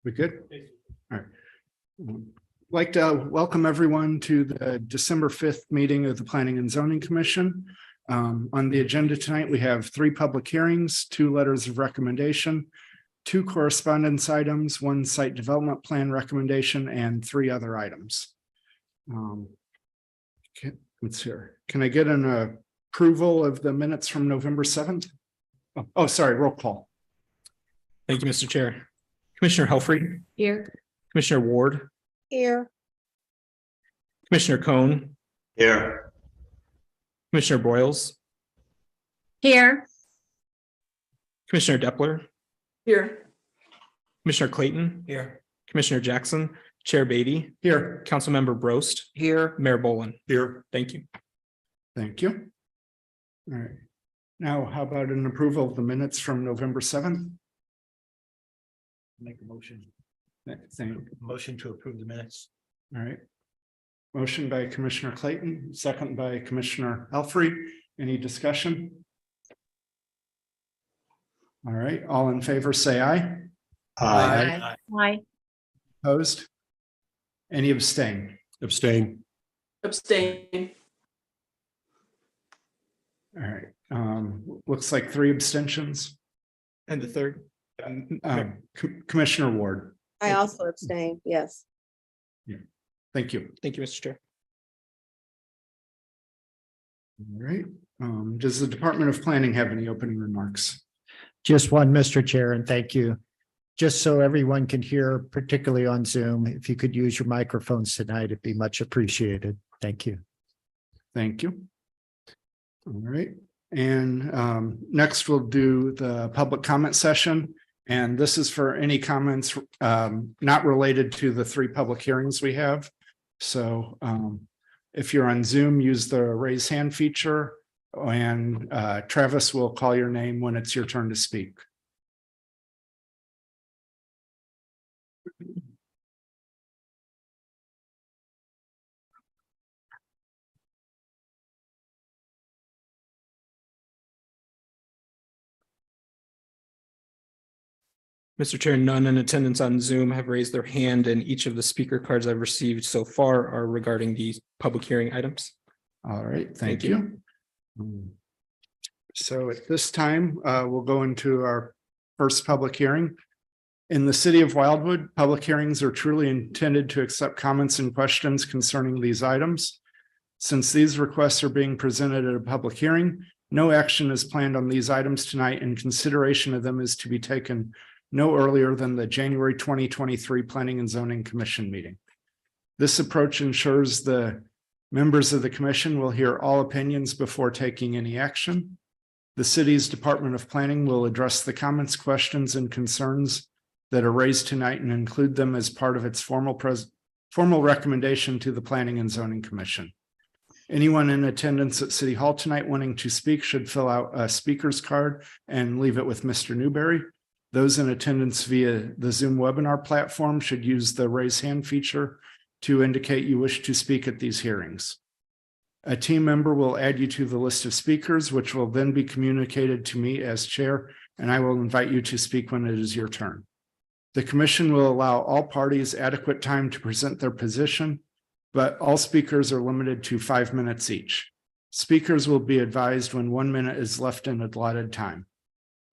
We good? All right. Like to welcome everyone to the December 5th meeting of the Planning and Zoning Commission. On the agenda tonight, we have 3 public hearings, 2 letters of recommendation, 2 correspondence items, 1 site development plan recommendation, and 3 other items. Okay, let's hear. Can I get an approval of the minutes from November 7th? Oh, sorry, roll call. Thank you, Mr. Chair. Commissioner Helfrey, Here. Commissioner Ward, Here. Commissioner Cohn, Here. Commissioner Broyles, Here. Commissioner Depler, Here. Commissioner Clayton, Here. Commissioner Jackson, Chair Beatty, Here. Councilmember Brost, Here. Mayor Boland. Here. Thank you. Thank you. All right. Now, how about an approval of the minutes from November 7th? Make a motion. Motion to approve the minutes. All right. Motion by Commissioner Clayton, second by Commissioner Helfrey. Any discussion? All right, all in favor, say aye. Aye. Aye. Opposed? Any abstain? Abstain. Abstain. All right, looks like 3 abstentions. And the third. Commissioner Ward, I also abstain, yes. thank you. Thank you, Mr. Chair. All right, does the Department of Planning have any opening remarks? Just one, Mr. Chair, and thank you. Just so everyone can hear, particularly on Zoom, if you could use your microphones tonight, it'd be much appreciated. Thank you. Thank you. All right, and next we'll do the public comment session. And this is for any comments not related to the 3 public hearings we have. So if you're on Zoom, use the raise hand feature, and Travis will call your name when it's your turn to speak. Mr. Chair, none in attendance on Zoom have raised their hand, and each of the speaker cards I've received so far are regarding these public hearing items. All right, thank Thank you. So at this time, we'll go into our first public hearing. In the city of Wildwood, public hearings are truly intended to accept comments and questions concerning these items. Since these requests are being presented at a public hearing, no action is planned on these items tonight, and consideration of them is to be taken no earlier than the January 2023 Planning and Zoning Commission meeting. This approach ensures the members of the commission will hear all opinions before taking any action. The city's Department of Planning will address the comments, questions, and concerns that are raised tonight and include them as part of its formal recommendation to the Planning and Zoning Commission. Anyone in attendance at City Hall tonight wanting to speak should fill out a speaker's card and leave it with Mr. Newberry. Those in attendance via the Zoom webinar platform should use the raise hand feature to indicate you wish to speak at these hearings. A team member will add you to the list of speakers, which will then be communicated to me as chair, and I will invite you to speak when it is your turn. The commission will allow all parties adequate time to present their position, but all speakers are limited to 5 minutes each. Speakers will be advised when 1 minute is left in allotted time.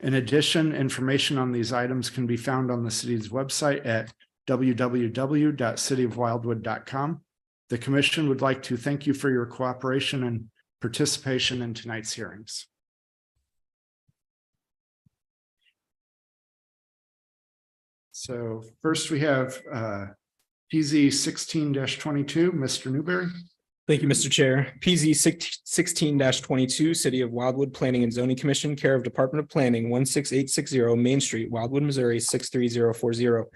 In addition, information on these items can be found on the city's website at www.cityofwildwood.com. The commission would like to thank you for your cooperation and participation in tonight's hearings. So first we have PZ 16-22, Mr. Newberry. Thank you, Mr. Chair. PZ 16-22, City of Wildwood Planning and Zoning Commission, care of Department of Planning, 16860 Main Street, Wildwood, Missouri, 63040.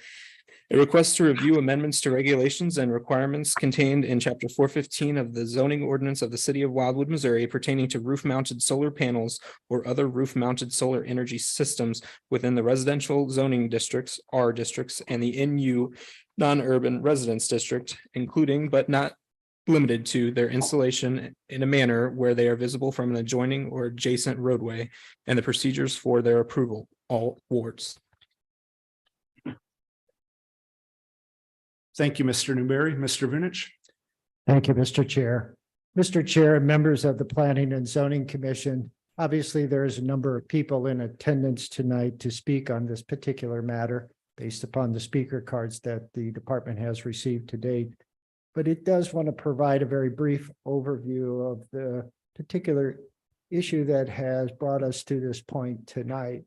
A request to review amendments to regulations and requirements contained in Chapter 415 of the zoning ordinance of the City of Wildwood, Missouri, pertaining to roof-mounted solar panels or other roof-mounted solar energy systems within the residential zoning districts, R districts, and the NU non-urban residence district, including but not limited to their installation in a manner where they are visible from an adjoining or adjacent roadway, and the procedures for their approval, all wards. Thank you, Mr. Newberry. Mr. Vunich. Thank you, Mr. Chair. Mr. Chair and members of the Planning and Zoning Commission, obviously, there is a number of people in attendance tonight to speak on this particular matter based upon the speaker cards that the department has received to date. But it does want to provide a very brief overview of the particular issue that has brought us to this point tonight.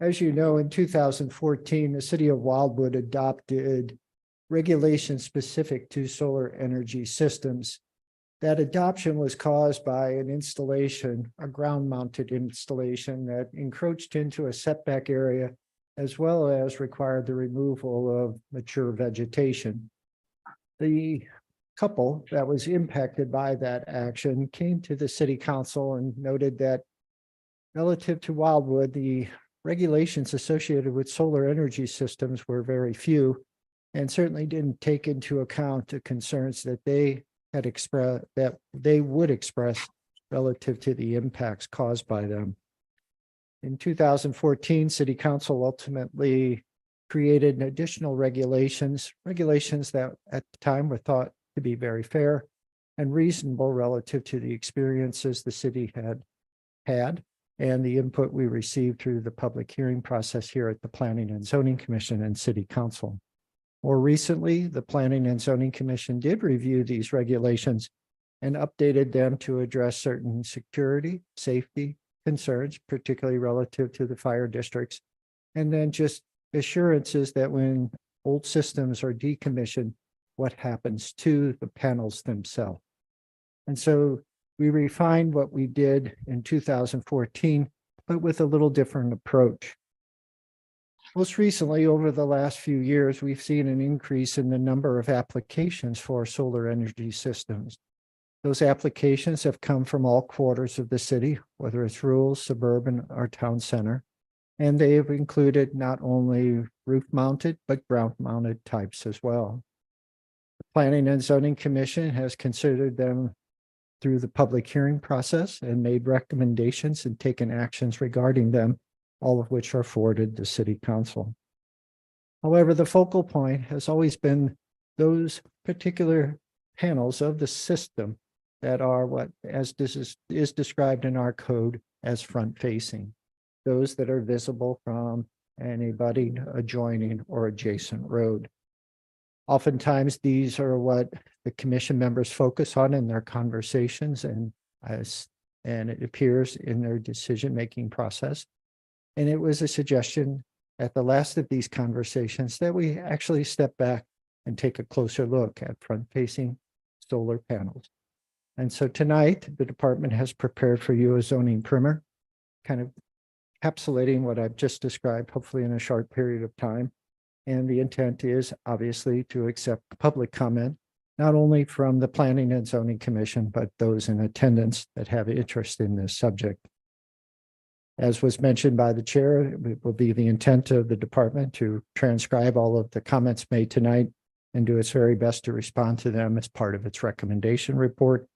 As you know, in 2014, the city of Wildwood adopted regulations specific to solar energy systems. That adoption was caused by an installation, a ground-mounted installation that encroached into a setback area, as well as required the removal of mature vegetation. The couple that was impacted by that action came to the city council and noted that relative to Wildwood, the regulations associated with solar energy systems were very few and certainly didn't take into account the concerns that they had expressed, that they would express relative to the impacts caused by them. In 2014, City Council ultimately created additional regulations that at the time were thought to be very fair and reasonable relative to the experiences the city had and the input we received through the public hearing process here at the Planning and Zoning Commission and City Council. More recently, the Planning and Zoning Commission did review these regulations and updated them to address certain security, safety concerns, particularly relative to the fire districts, and then just assurances that when old systems are decommissioned, what happens to the panels themselves. And so we refined what we did in 2014, but with a little different approach. Most recently, over the last few years, we've seen an increase in the number of applications for solar energy systems. Those applications have come from all quarters of the city, whether it's rural, suburban, or town center. And they have included not only roof-mounted, but ground-mounted types as well. The Planning and Zoning Commission has considered them through the public hearing process and made recommendations and taken actions regarding them, all of which are forwarded to City Council. However, the focal point has always been those particular panels of the system that are what, as this is described in our code, as front-facing, those that are visible from anybody adjoining or adjacent road. Oftentimes, these are what the commission members focus on in their conversations and it appears in their decision-making process. And it was a suggestion at the last of these conversations that we actually step back and take a closer look at front-facing solar panels. And so tonight, the department has prepared for you a zoning primer, kind of encapsulating what I've just described, hopefully in a short period of time. And the intent is obviously to accept public comment, not only from the Planning and Zoning Commission, but those in attendance that have interest in this subject. As was mentioned by the chair, it will be the intent of the department to transcribe all of the comments made tonight and do its very best to respond to them as part of its recommendation report.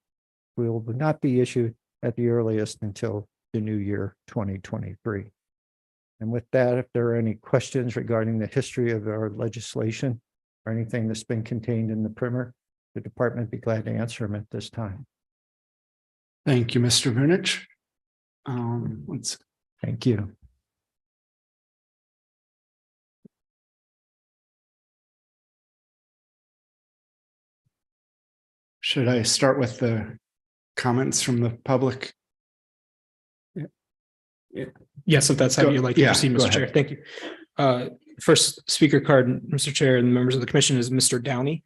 We will not be issued at the earliest until the new year 2023. And with that, if there are any questions regarding the history of our legislation or anything that's been contained in the primer, the department would be glad to answer them at this time. Thank you, Mr. Vunich. Thank you. Should I start with the comments from the public? Yes, if that's how you'd like to Yeah, proceed, go Mr. Chair. ahead. Thank you. First speaker card, Mr. Chair, and members of the commission is Mr. Downey.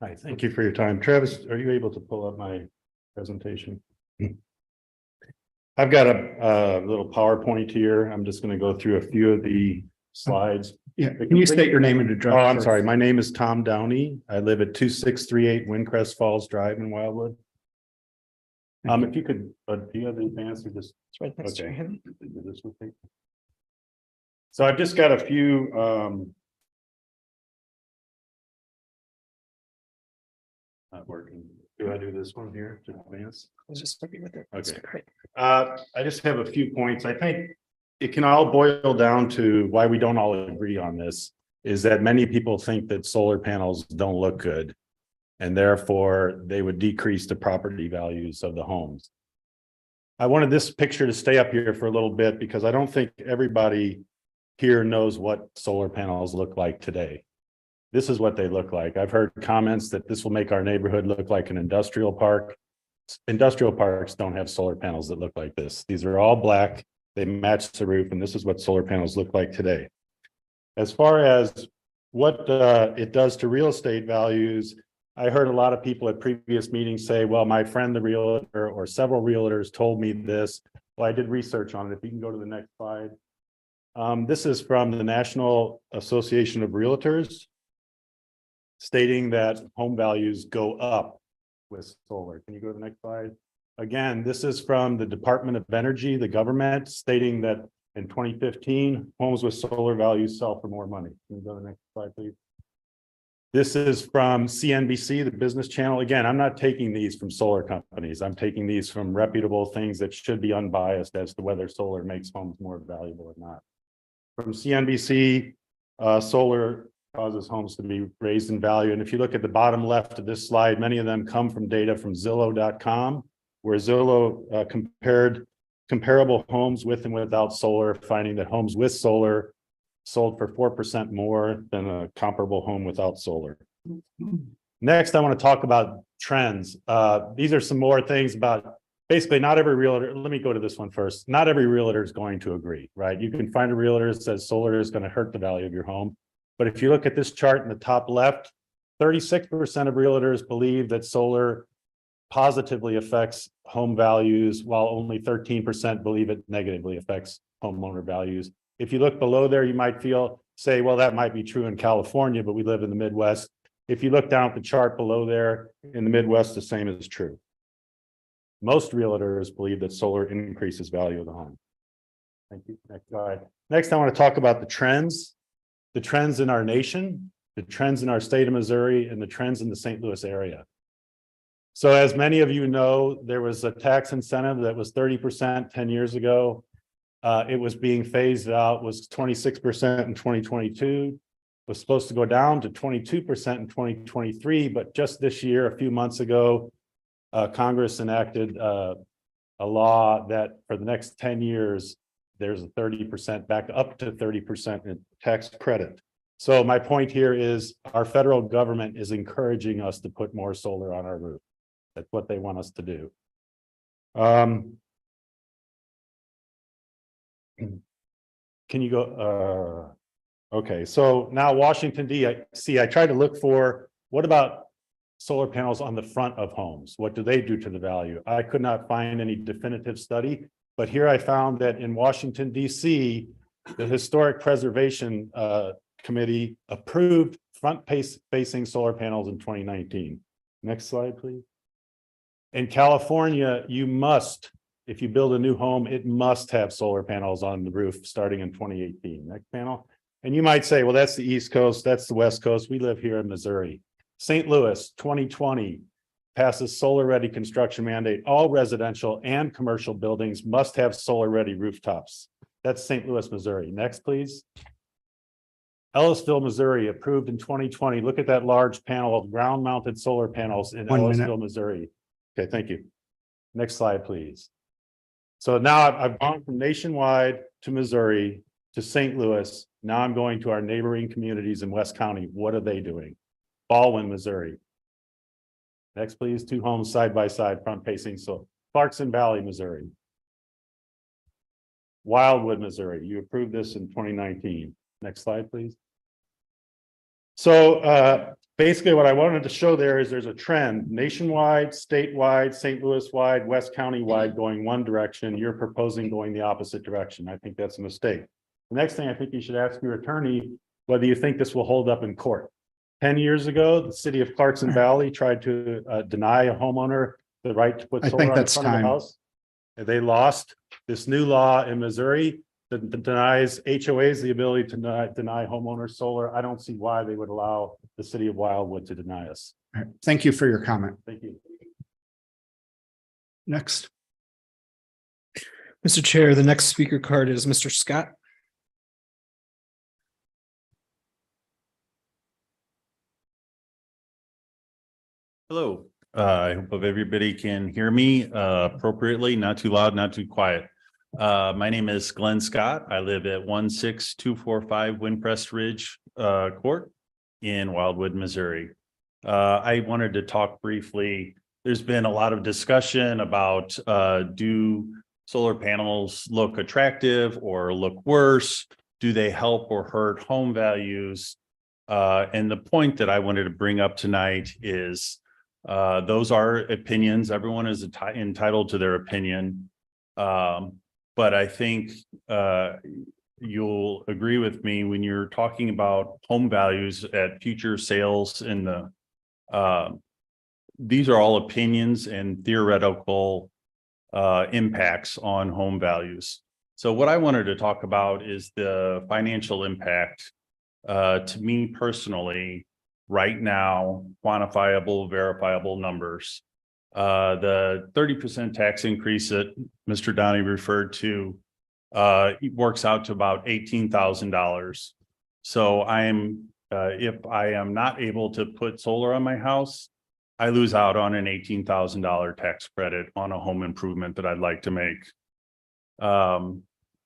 Hi, thank you for your time. Travis, are you able to pull up my presentation? I've got a little PowerPoint here. I'm just going to go through a few of the slides. Yeah, can you state your name and address? Oh, I'm first? sorry. My name is Tom Downey. I live at 2638 Windcrest Falls Drive in Wildwood. If you could, do you have the advance or just? It's right next to Okay. him. Do this with me. So I've just got a few not working. Do I do this one here to advance? Let's just start with it. Okay. Great. I just have a few points. I think it can all boil down to why we don't all agree on this, is that many people think that solar panels don't look good. And therefore, they would decrease the property values of the homes. I wanted this picture to stay up here for a little bit because I don't think everybody here knows what solar panels look like today. This is what they look like. I've heard comments that this will make our neighborhood look like an industrial park. Industrial parks don't have solar panels that look like this. These are all black. They match the roof, and this is what solar panels look like today. As far as what it does to real estate values, I heard a lot of people at previous meetings say, well, my friend, the realtor, or several realtors told me this. Well, I did research on it. If you can go to the next slide. This is from the National Association of Realtors, stating that home values go up with solar. Can you go to the next slide? Again, this is from the Department of Energy, the government, stating that in 2015, homes with solar values sell for more money. Can you go to the next slide, please? This is from CNBC, the business channel. Again, I'm not taking these from solar companies. I'm taking these from reputable things that should be unbiased as to whether solar makes homes more valuable or not. From CNBC, solar causes homes to be raised in value. And if you look at the bottom left of this slide, many of them come from data from Zillow.com, where Zillow compared comparable homes with and without solar, finding that homes with solar sold for 4% more than a comparable home without solar. Next, I want to talk about trends. These are some more things about basically not every realtor. Let me go to this one first. Not every realtor is going to agree, right? You can find a realtor that says solar is going to hurt the value of your home. But if you look at this chart in the top left, 36% of realtors believe that solar positively affects home values, while only 13% believe it negatively affects homeowner values. If you look below there, you might say, well, that might be true in California, but we live in the Midwest. If you look down at the chart below there, in the Midwest, the same is true. Most realtors believe that solar increases value of the home. Thank you. Next slide. Next, I want to talk about the trends in our nation, the trends in our state of Missouri, and the trends in the St. Louis area. So as many of you know, there was a tax incentive that was 30% 10 years ago. It was being phased out, was 26% in 2022, was supposed to go down to 22% in 2023, but just this year, a few months ago, Congress enacted a law that for the next 10 years, there's a 30% back up to 30% in tax credit. So my point here is our federal government is encouraging us to put more solar on our roof. That's what they want us to do. Can you go? Okay, so now Washington, D.C. I tried to look for, what about solar panels on the front of homes? What do they do to the value? I could not find any definitive study, but here I found that in Washington, D.C., the Historic Preservation Committee approved front-facing solar panels in 2019. Next slide, please. In California, you must, if you build a new home, it must have solar panels on the roof starting in 2018. Next panel. And you might say, well, that's the East Coast, that's the West Coast. We live here in Missouri. St. Louis, 2020, passes solar-ready construction mandate. All residential and commercial buildings must have solar-ready rooftops. That's St. Louis, Missouri. Next, please. Ellisville, Missouri, approved in 2020. Look at that large panel of ground-mounted solar panels in Ellisville, Missouri. Okay, thank you. Next slide, please. So now I've gone from nationwide to Missouri to St. Louis. Now I'm going to our neighboring communities in West County. What are they doing? Baldwin, Missouri. Next, please. 2 homes side by side, front facing. So Clarkson Valley, Missouri. Wildwood, Missouri. You approved this in 2019. Next slide, please. So basically what I wanted to show there is there's a trend nationwide, statewide, St. Louis wide, West County wide going one direction. You're proposing going the opposite direction. I think that's a mistake. The next thing I think you should ask your attorney whether you think this will hold up in court. 10 years ago, the city of Clarkson Valley tried to deny a homeowner the right to put solar on the front of the house. They lost. This new law in Missouri that denies HOAs the ability to deny homeowners solar. I don't see why they would allow the city of Wildwood to deny us. All right. Thank you for your comment. Thank you. Next. Mr. Chair, the next speaker card is Mr. Scott. Hello, I hope everybody can hear me appropriately, not too loud, not too quiet. My name is Glenn Scott. I live at 16245 Windcrest Ridge Court in Wildwood, Missouri. I wanted to talk briefly. There's been a lot of discussion about do solar panels look attractive or look worse? Do they help or hurt home values? And the point that I wanted to bring up tonight is those are opinions. Everyone is entitled to their opinion. But I think you'll agree with me when you're talking about home values at future sales in the these are all opinions and theoretical impacts on home values. So what I wanted to talk about is the financial impact to me personally right now, quantifiable, verifiable numbers. The 30% tax increase that Mr. Donnie referred to works out to about $18,000. So if I am not able to put solar on my house, I lose out on an $18,000 tax credit on a home improvement that I'd like to make.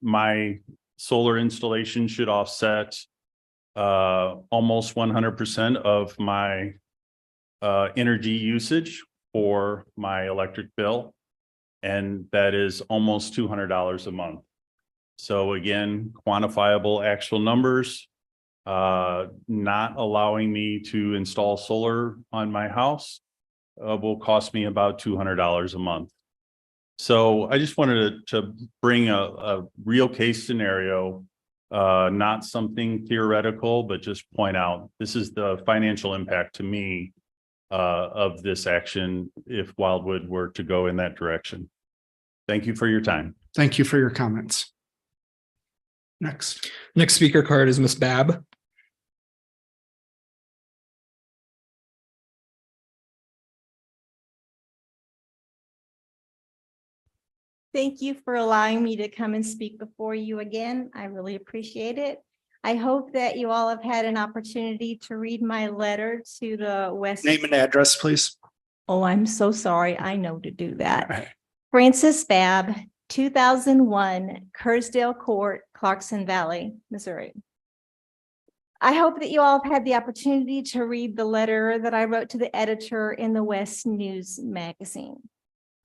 My solar installation should offset almost 100% of my energy usage for my electric bill, and that is almost $200 a month. So again, quantifiable actual numbers, not allowing me to install solar on my house will cost me about $200 a month. So I just wanted to bring a real case scenario, not something theoretical, but just point out this is the financial impact to me of this action if Wildwood were to go in that direction. Thank you for your time. Thank you for your comments. Next. Next speaker card is Ms. Babb. Thank you for allowing me to come and speak before you again. I really appreciate it. I hope that you all have had an opportunity to read my letter to the West. Name and address, please. Oh, I'm so sorry. I know to do that. Right. Frances Babb, 2001, Kersdale Court, Clarkson Valley, Missouri. I hope that you all have had the opportunity to read the letter that I wrote to the editor in the West News magazine.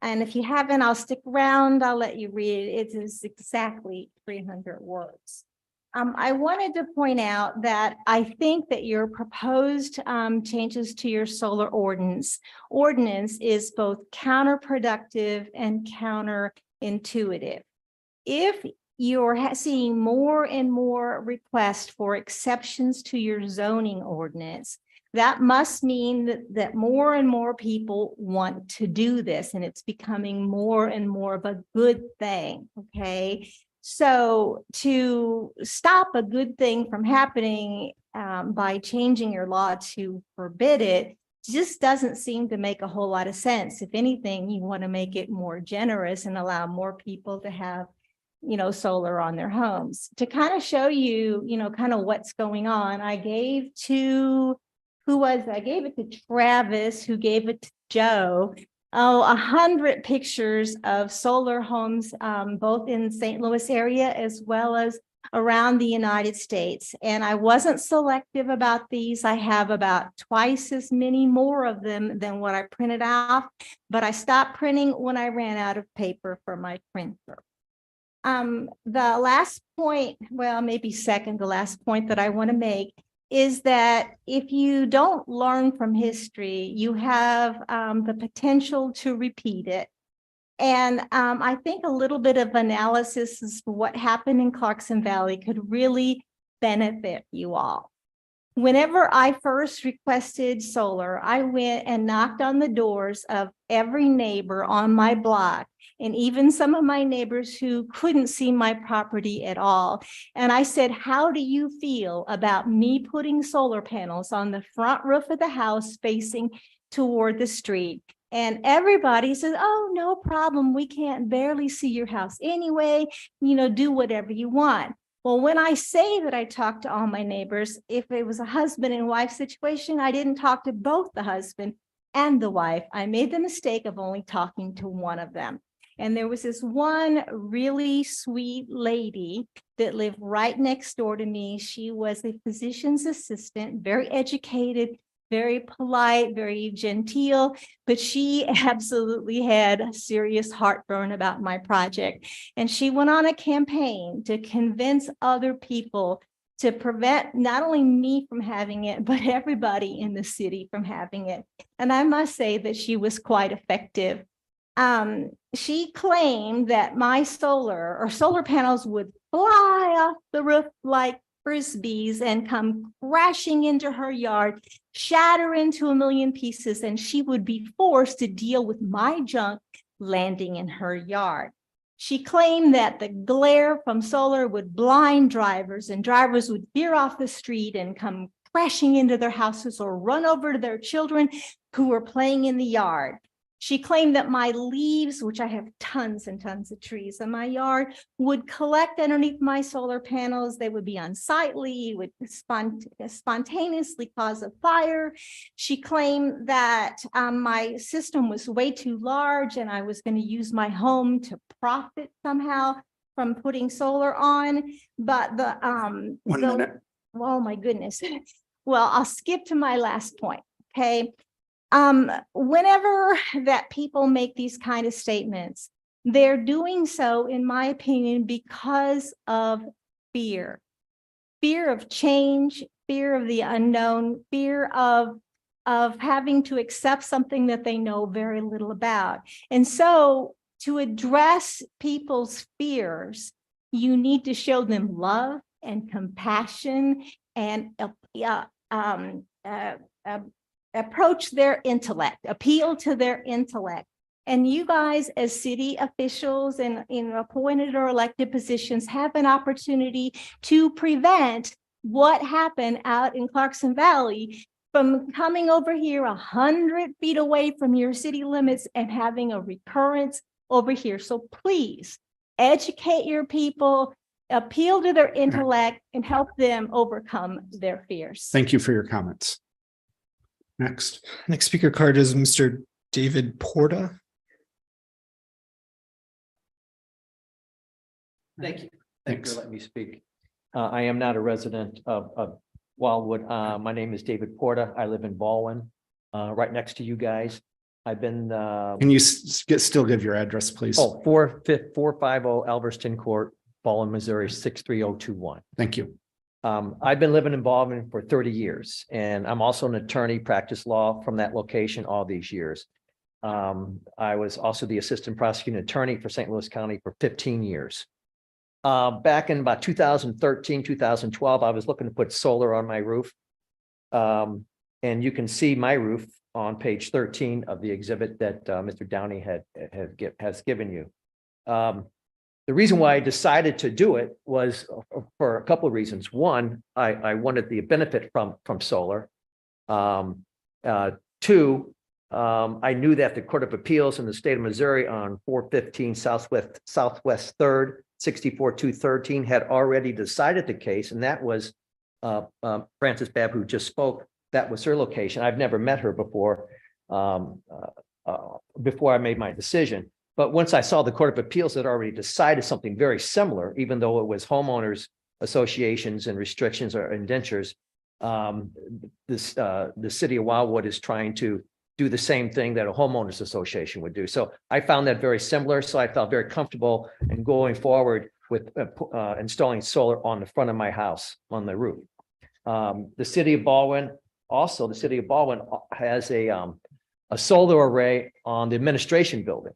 And if you haven't, I'll stick around. I'll let you read it. It is exactly 300 words. I wanted to point out that I think that your proposed changes to your solar ordinance is both counterproductive and counterintuitive. If you're seeing more and more requests for exceptions to your zoning ordinance, that must mean that more and more people want to do this, and it's becoming more and more of a good thing, okay? So to stop a good thing from happening by changing your law to forbid it just doesn't seem to make a whole lot of sense. If anything, you want to make it more generous and allow more people to have, solar on their homes. To kind of show you, kind of what's going on, I gave it to Travis, who gave it to Joe. 100 pictures of solar homes, both in St. Louis area as well as around the United States. And I wasn't selective about these. I have about twice as many more of them than what I printed out, but I stopped printing when I ran out of paper for my printer. The last point, well, maybe second to last point that I want to make is that if you don't learn from history, you have the potential to repeat it. And I think a little bit of analysis as to what happened in Clarkson Valley could really benefit you all. Whenever I first requested solar, I went and knocked on the doors of every neighbor on my block, and even some of my neighbors who couldn't see my property at all. And I said, how do you feel about me putting solar panels on the front roof of the house facing toward the street? And everybody says, oh, no problem. We can't barely see your house anyway. Do whatever you want. Well, when I say that I talked to all my neighbors, if it was a husband and wife situation, I didn't talk to both the husband and the wife. I made the mistake of only talking to one of them. And there was this one really sweet lady that lived right next door to me. She was a physician's assistant, very educated, very polite, very genteel, but she absolutely had a serious heartburn about my project. And she went on a campaign to convince other people to prevent not only me from having it, but everybody in the city from having it. And I must say that she was quite effective. She claimed that my solar panels would fly off the roof like frisbees and come crashing into her yard, shatter into a million pieces, and she would be forced to deal with my junk landing in her yard. She claimed that the glare from solar would blind drivers, and drivers would veer off the street and come crashing into their houses or run over to their children who were playing in the yard. She claimed that my leaves, which I have tons and tons of trees in my yard, would collect underneath my solar panels. They would be unsightly, would spontaneously cause a fire. She claimed that my system was way too large and I was going to use my home to profit somehow from putting solar on. But One minute. oh my goodness. Well, I'll skip to my last point. Okay. Whenever that people make these kind of statements, they're doing so, in my opinion, because of fear of change, fear of the unknown, fear of having to accept something that they know very little about. And so to address people's fears, you need to show them love and compassion and approach their intellect, appeal to their intellect. And you guys as city officials and in appointed or elected positions have an opportunity to prevent what happened out in Clarkson Valley from coming over here 100 feet away from your city limits and having a recurrence over here. So please educate your people, appeal to their intellect, and help them overcome their fears. Thank you for your comments. Next. Next speaker card is Mr. David Porta. Thank you. Thank you Thanks. for letting me speak. I am not a resident of Wildwood. My name is David Porta. I live in Baldwin, right next to you guys. I've been, Can you still give your address, please? 450 Alverston Court, Baldwin, Missouri, 63021. Thank you. I've been living in Baldwin for 30 years, and I'm also an attorney, practice law from that location all these years. I was also the assistant prosecuting attorney for St. Louis County for 15 years. Back in about 2013, 2012, I was looking to put solar on my roof. And you can see my roof on page 13 of the exhibit that Mr. Downey has given you. The reason why I decided to do it was for a couple of reasons. One, I wanted the benefit from solar. Two, I knew that the Court of Appeals in the state of Missouri on 415 Southwest 3rd, 64213 had already decided the case, and that was Frances Babb, who just spoke. That was her location. I've never met her before I made my decision. But once I saw the Court of Appeals had already decided something very similar, even though it was homeowners associations and restrictions or indentures, the city of Wildwood is trying to do the same thing that a homeowners association would do. So I found that very similar. So I felt very comfortable in going forward with installing solar on the front of my house on the roof. The city of Baldwin has a solar array on the administration building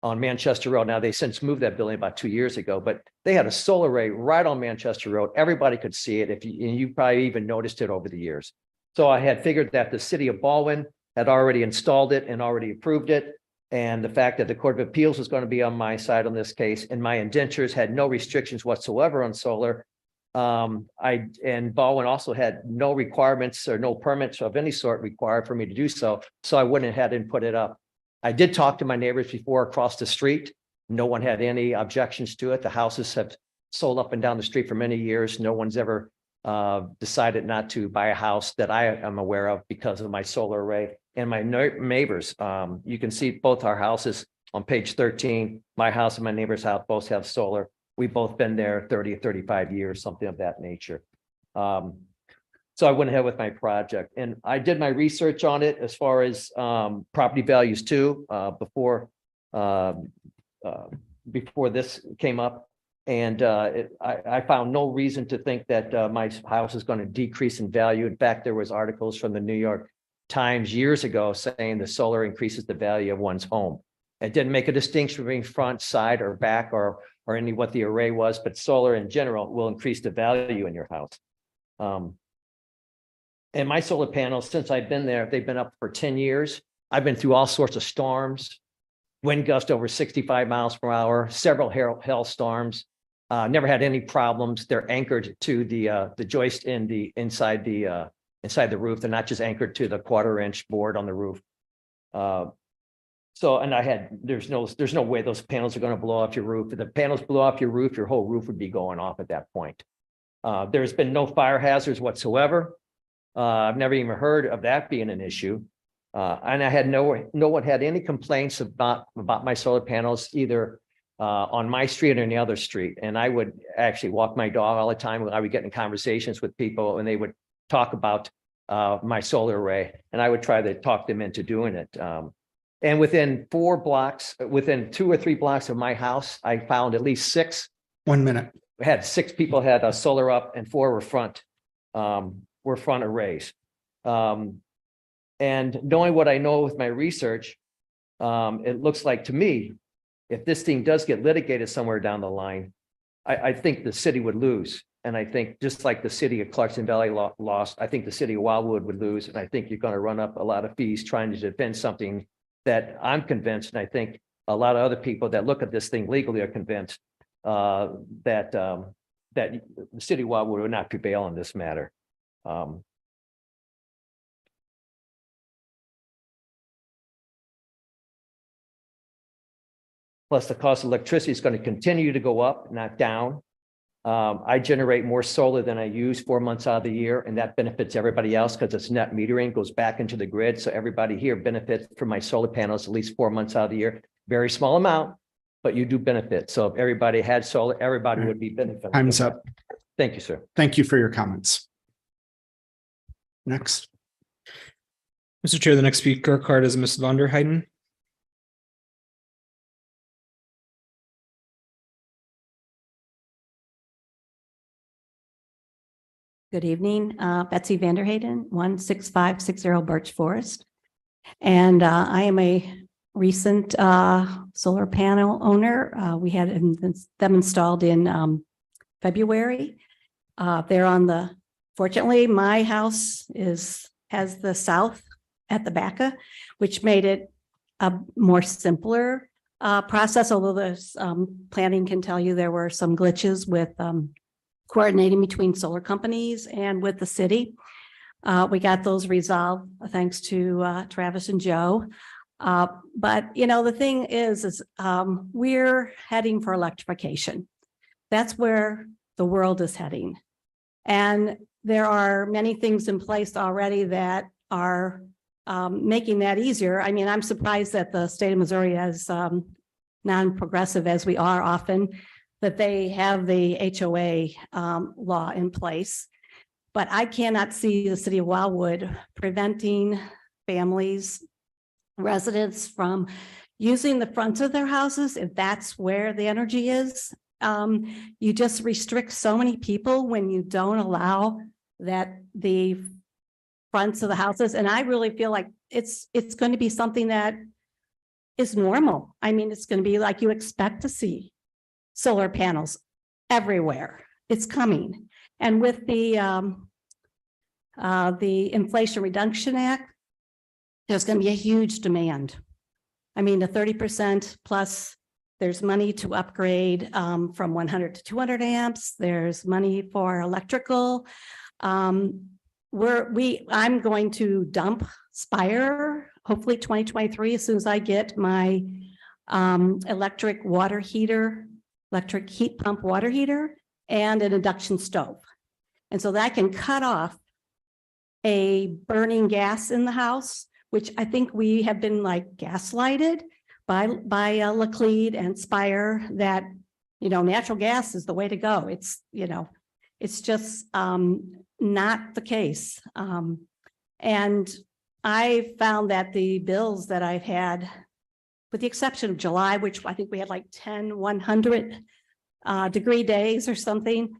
on Manchester Road. Now, they since moved that building about 2 years ago, but they had a solar array right on Manchester Road. Everybody could see it, and you probably even noticed it over the years. So I had figured that the city of Baldwin had already installed it and already approved it. And the fact that the Court of Appeals was going to be on my side on this case, and my indentures had no restrictions whatsoever on solar. And Baldwin also had no requirements or no permits of any sort required for me to do so. So I went ahead and put it up. I did talk to my neighbors before across the street. No one had any objections to it. The houses have sold up and down the street for many years. No one's ever decided not to buy a house that I am aware of because of my solar array. And my neighbors, you can see both our houses on page 13. My house and my neighbor's house both have solar. We've both been there 30 or 35 years, something of that nature. So I went ahead with my project, and I did my research on it as far as property values too, before this came up. And I found no reason to think that my house is going to decrease in value. In fact, there was articles from the New York Times years ago saying the solar increases the value of one's home. It didn't make a distinction between front, side, or back, or any what the array was, but solar in general will increase the value in your house. And my solar panels, since I've been there, they've been up for 10 years. I've been through all sorts of storms, wind gust over 65 miles per hour, several hail storms. Never had any problems. They're anchored to the joist in the inside the roof. They're not just anchored to the 1/4-inch board on the roof. So, and there's no way those panels are going to blow off your roof. If the panels blow off your roof, your whole roof would be going off at that point. There's been no fire hazards whatsoever. I've never even heard of that being an issue. And I had no one had any complaints about my solar panels, either on my street or any other street. And I would actually walk my dog all the time. I would get in conversations with people and they would talk about my solar array, and I would try to talk them into doing it. And within 4 blocks, within 2 or 3 blocks of my house, I found at least 6. 1 minute. We had 6 people had a solar up, and 4 were front arrays. And knowing what I know with my research, it looks like to me, if this thing does get litigated somewhere down the line, I think the city would lose. And I think just like the city of Clarkson Valley lost, I think the city of Wildwood would lose. And I think you're going to run up a lot of fees trying to defend something that I'm convinced, and I think a lot of other people that look at this thing legally are convinced that the city of Wildwood would not prevail in this matter. Plus, the cost of electricity is going to continue to go up, not down. I generate more solar than I use 4 months out of the year, and that benefits everybody else because it's net metering, goes back into the grid. So everybody here benefits from my solar panels at least 4 months out of the year. Very small amount, but you do benefit. So if everybody had solar, everybody would be benefiting. Time's up. Thank you, sir. Thank you for your comments. Next. Mr. Chair, the next speaker card is Ms. Von der Heiden. Good evening, Betsy Vanderhayden, 16560 Birch Forest. And I am a recent solar panel owner. We had them installed in February. Fortunately, my house has the south at the back, which made it a more simpler process, although the planning can tell you there were some glitches with coordinating between solar companies and with the city. We got those resolved thanks to Travis and Joe. But you know, the thing is we're heading for electrification. That's where the world is heading. And there are many things in place already that are making that easier. I mean, I'm surprised that the state of Missouri, as non-progressive as we are often, that they have the HOA law in place. But I cannot see the city of Wildwood preventing families, residents from using the fronts of their houses if that's where the energy is. You just restrict so many people when you don't allow that the fronts of the houses. And I really feel like it's going to be something that is normal. I mean, it's going to be like you expect to see solar panels everywhere. It's coming. And with the Inflation Reduction Act, there's going to be a huge demand. I mean, the 30% plus, there's money to upgrade from 100 to 200 amps. There's money for electrical. I'm going to dump Spire, hopefully 2023, as soon as I get my electric heat pump water heater and an induction stove. And so that can cut off a burning gas in the house, which I think we have been like gaslighted by Laclede and Spire that, natural gas is the way to go. It's, it's just not the case. And I found that the bills that I've had, with the exception of July, which I think we had like 10, 100 degree days or something,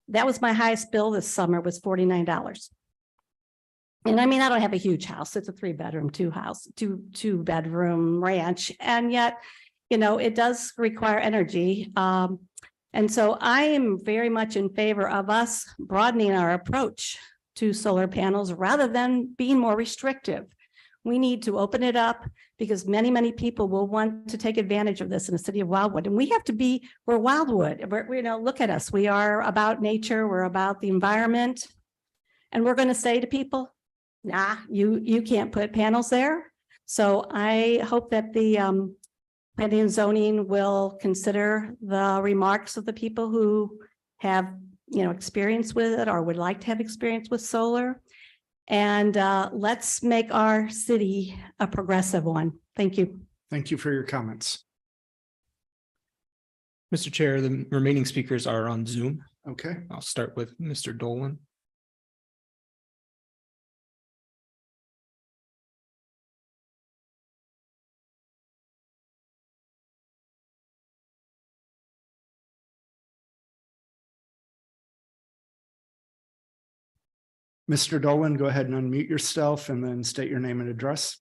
that was my highest bill this summer, was $49. And I mean, I don't have a huge house. It's a 3-bedroom, 2-bedroom ranch. And yet, it does require energy. And so I am very much in favor of us broadening our approach to solar panels rather than being more restrictive. We need to open it up because many, many people will want to take advantage of this in the city of Wildwood. And we have to be, we're Wildwood. Look at us. We are about nature. We're about the environment. And we're going to say to people, nah, you can't put panels there. So I hope that the planning and zoning will consider the remarks of the people who have, experience with it or would like to have experience with solar. And let's make our city a progressive one. Thank you. Thank you for your comments. Mr. Chair, the remaining speakers are on Zoom. Okay. I'll start with Mr. Dolan. Mr. Dolan, go ahead and unmute yourself and then state your name and address.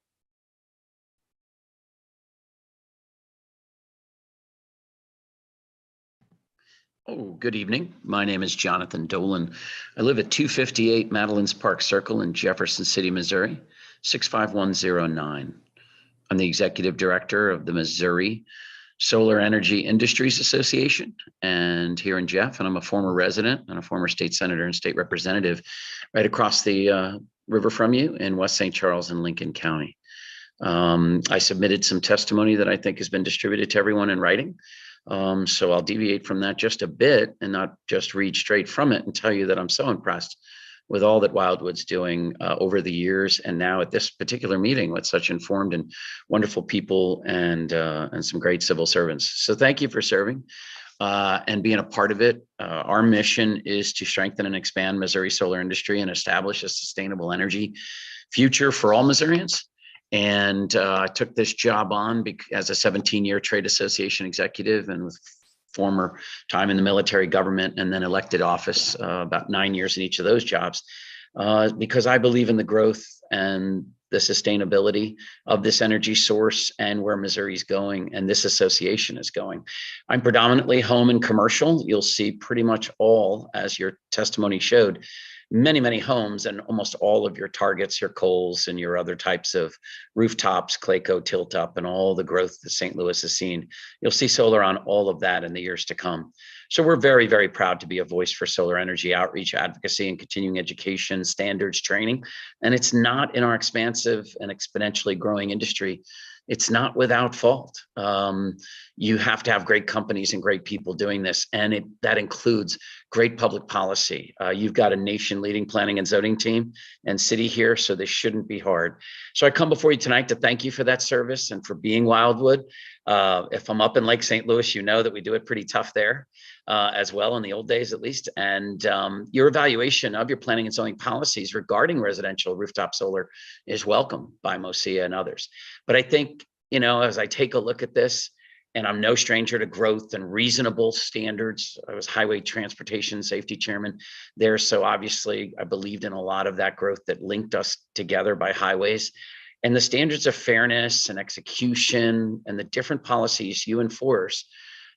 Oh, good evening. My name is Jonathan Dolan. I live at 258 Madeline's Park Circle in Jefferson City, Missouri, 65109. I'm the executive director of the Missouri Solar Energy Industries Association and here in Jeff, and I'm a former resident and a former state senator and state representative right across the river from you in West St. Charles and Lincoln County. I submitted some testimony that I think has been distributed to everyone in writing. So I'll deviate from that just a bit and not just read straight from it and tell you that I'm so impressed with all that Wildwood's doing over the years, and now at this particular meeting with such informed and wonderful people and some great civil servants. So thank you for serving and being a part of it. Our mission is to strengthen and expand Missouri solar industry and establish a sustainable energy future for all Missourians. And I took this job on as a 17-year trade association executive and with former time in the military government and then elected office, about 9 years in each of those jobs, because I believe in the growth and the sustainability of this energy source and where Missouri's going and this association is going. I'm predominantly home and commercial. You'll see pretty much all, as your testimony showed, many, many homes and almost all of your targets, your Kohl's and your other types of rooftops, Clayco, tilt up, and all the growth that St. Louis has seen. You'll see solar on all of that in the years to come. So we're very, very proud to be a voice for solar energy outreach, advocacy, and continuing education, standards, training. And it's not in our expansive and exponentially growing industry. It's not without fault. You have to have great companies and great people doing this. And that includes great public policy. You've got a nation leading planning and zoning team and city here, so this shouldn't be hard. So I come before you tonight to thank you for that service and for being Wildwood. If I'm up in Lake St. Louis, you know that we do it pretty tough there as well, in the old days at least. And your evaluation of your planning and zoning policies regarding residential rooftop solar is welcome by MOSIA and others. But I think, as I take a look at this, and I'm no stranger to growth and reasonable standards. I was highway transportation safety chairman there. So obviously I believed in a lot of that growth that linked us together by highways. And the standards of fairness and execution and the different policies you enforce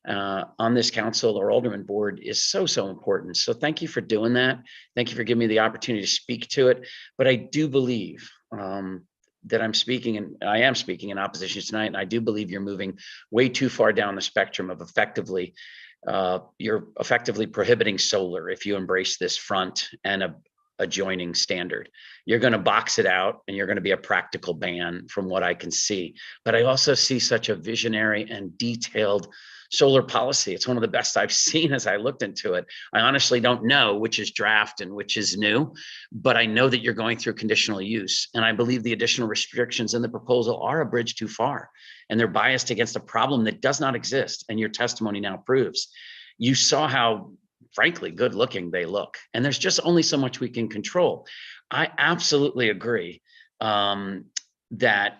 on this council or alderman board is so, so important. So thank you for doing that. Thank you for giving me the opportunity to speak to it. But I do believe that I am speaking in opposition tonight. And I do believe you're moving way too far down the spectrum of you're effectively prohibiting solar if you embrace this front and adjoining standard. You're going to box it out and you're going to be a practical ban from what I can see. But I also see such a visionary and detailed solar policy. It's one of the best I've seen as I looked into it. I honestly don't know which is draft and which is new, but I know that you're going through conditional use. And I believe the additional restrictions in the proposal are a bridge too far. And they're biased against a problem that does not exist. And your testimony now proves. You saw how, frankly, good looking they look. And there's just only so much we can control. I absolutely agree that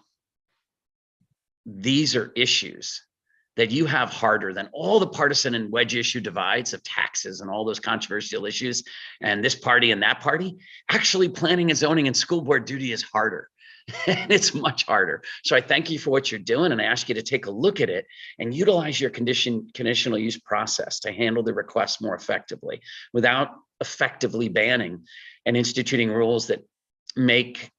these are issues that you have harder than all the partisan and wedge issue divides of taxes and all those controversial issues and this party and that party. Actually, planning and zoning and school board duty is harder. And it's much harder. So I thank you for what you're doing, and I ask you to take a look at it and utilize your conditional use process to handle the requests more effectively without effectively banning and instituting rules that make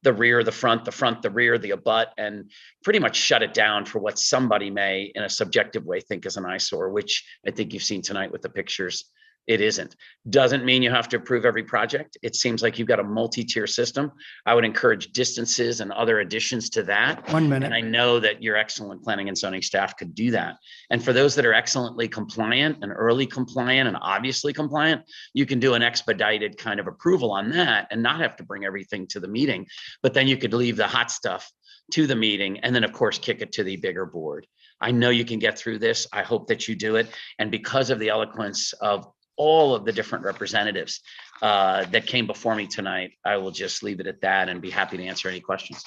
the rear, the front, the rear, the abut, and pretty much shut it down for what somebody may, in a subjective way, think is an eyesore, which I think you've seen tonight with the pictures. It isn't. Doesn't mean you have to approve every project. It seems like you've got a multi-tier system. I would encourage distances and other additions to that. 1 minute. And I know that your excellent planning and zoning staff could do that. And for those that are excellently compliant and early compliant and obviously compliant, you can do an expedited kind of approval on that and not have to bring everything to the meeting. But then you could leave the hot stuff to the meeting and then, of course, kick it to the bigger board. I know you can get through this. I hope that you do it. And because of the eloquence of all of the different representatives that came before me tonight, I will just leave it at that and be happy to answer any questions.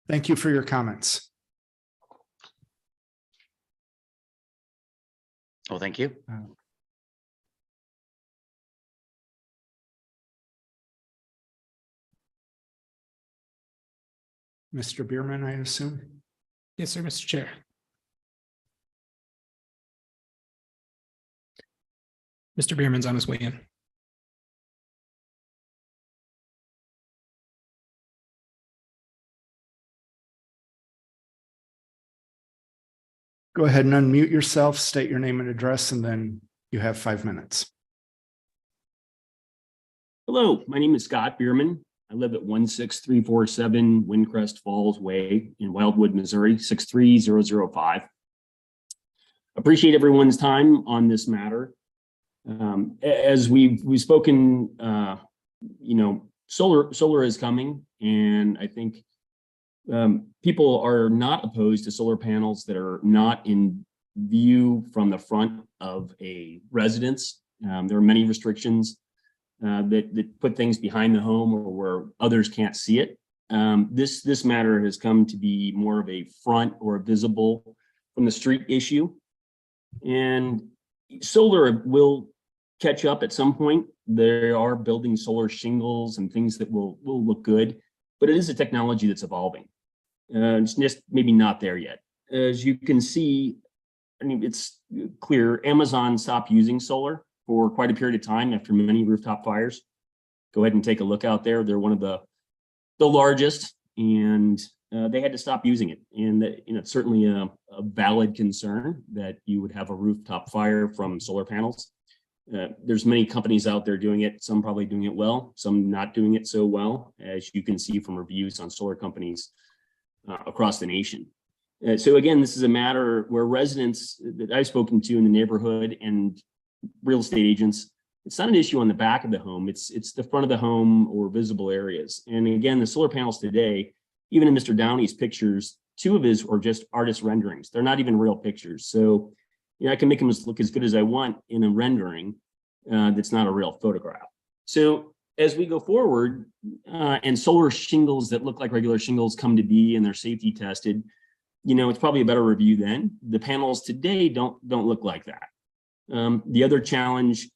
Thank you for your comments. Well, thank you. Mr. Bierman, I assume. Yes, sir, Mr. Chair. Mr. Bierman's on his way in. Go ahead and unmute yourself, state your name and address, and then you have 5 minutes. Hello, my name is Scott Bierman. I live at 16347 Windcrest Falls Way in Wildwood, Missouri, 63005. Appreciate everyone's time on this matter. As we've spoken, solar is coming, and I think people are not opposed to solar panels that are not in view from the front of a residence. There are many restrictions that put things behind the home or where others can't see it. This matter has come to be more of a front or a visible from the street issue, and solar will catch up at some point. They are building solar shingles and things that will look good, but it is a technology that's evolving. It's just maybe not there yet. As you can see, I mean, it's clear Amazon stopped using solar for quite a period of time after many rooftop fires. Go ahead and take a look out there. They're one of the largest, and they had to stop using it. And it's certainly a valid concern that you would have a rooftop fire from solar panels. There's many companies out there doing it, some probably doing it well, some not doing it so well, as you can see from reviews on solar companies across the nation. So again, this is a matter where residents that I've spoken to in the neighborhood and real estate agents, it's not an issue on the back of the home, it's the front of the home or visible areas. And again, the solar panels today, even in Mr. Downey's pictures, 2 of his are just artist renderings. They're not even real pictures. So I can make them look as good as I want in a rendering that's not a real photograph. So as we go forward and solar shingles that look like regular shingles come to be and they're safety tested, it's probably a better review then. The panels today don't look like that. The other challenge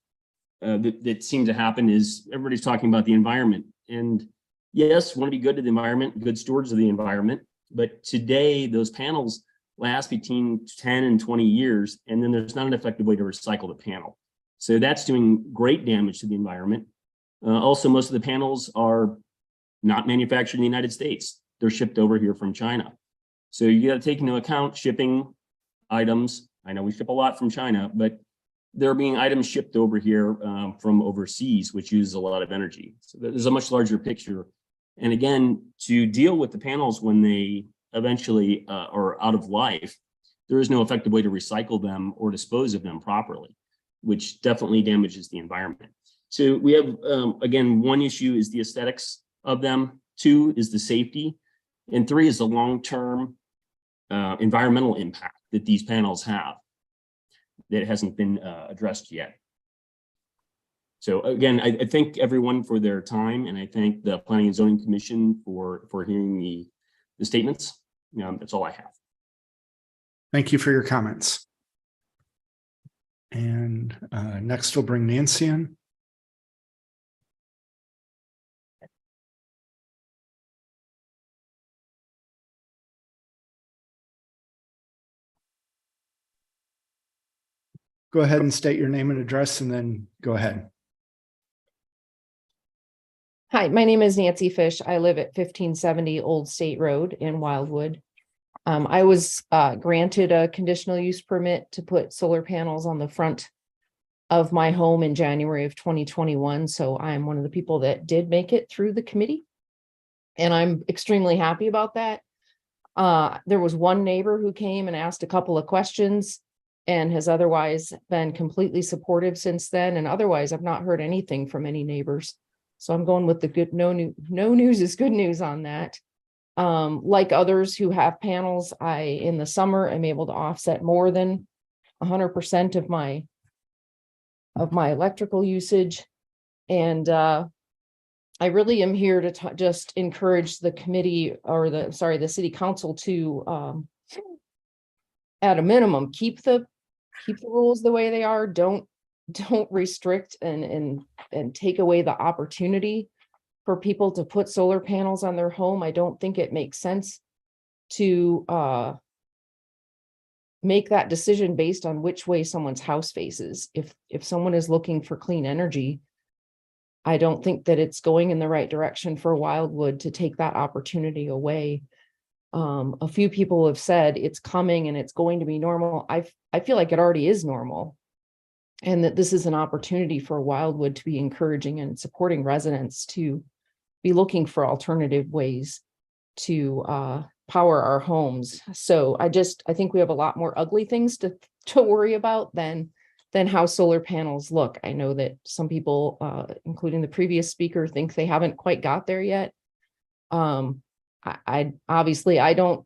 that seems to happen is everybody's talking about the environment. And yes, want to be good to the environment, good stewards of the environment. But today, those panels last between 10 and 20 years, and then there's not an effective way to recycle the panel. So that's doing great damage to the environment. Also, most of the panels are not manufactured in the United States. They're shipped over here from China. So you got to take into account shipping items. I know we ship a lot from China, but there are being items shipped over here from overseas, which use a lot of energy. So there's a much larger picture. And again, to deal with the panels when they eventually are out of life, there is no effective way to recycle them or dispose of them properly, which definitely damages the environment. So we have, again, one issue is the aesthetics of them. 2 is the safety. And 3 is the long-term environmental impact that these panels have that hasn't been addressed yet. So again, I thank everyone for their time, and I thank the Planning and Zoning Commission for hearing the statements. That's all I have. Thank you for your comments. And next we'll bring Nancy in. Go ahead and state your name and address and then go ahead. Hi, my name is Nancy Fish. I live at 1570 Old State Road in Wildwood. I was granted a conditional use permit to put solar panels on the front of my home in January of 2021. So I'm one of the people that did make it through the committee. And I'm extremely happy about that. There was one neighbor who came and asked a couple of questions and has otherwise been completely supportive since then. And otherwise, I've not heard anything from any neighbors. So I'm going with the good, no news is good news on that. Like others who have panels, in the summer, am able to offset more than 100% of my electrical usage. And I really am here to just encourage the committee or the city council to, at a minimum, keep the rules the way they are. Don't restrict and take away the opportunity for people to put solar panels on their home. I don't think it makes sense to make that decision based on which way someone's house faces. If someone is looking for clean energy, I don't think that it's going in the right direction for Wildwood to take that opportunity away. A few people have said it's coming and it's going to be normal. I feel like it already is normal, and that this is an opportunity for Wildwood to be encouraging and supporting residents to be looking for alternative ways to power our homes. So I think we have a lot more ugly things to worry about than how solar panels look. I know that some people, including the previous speaker, think they haven't quite got there yet. I obviously don't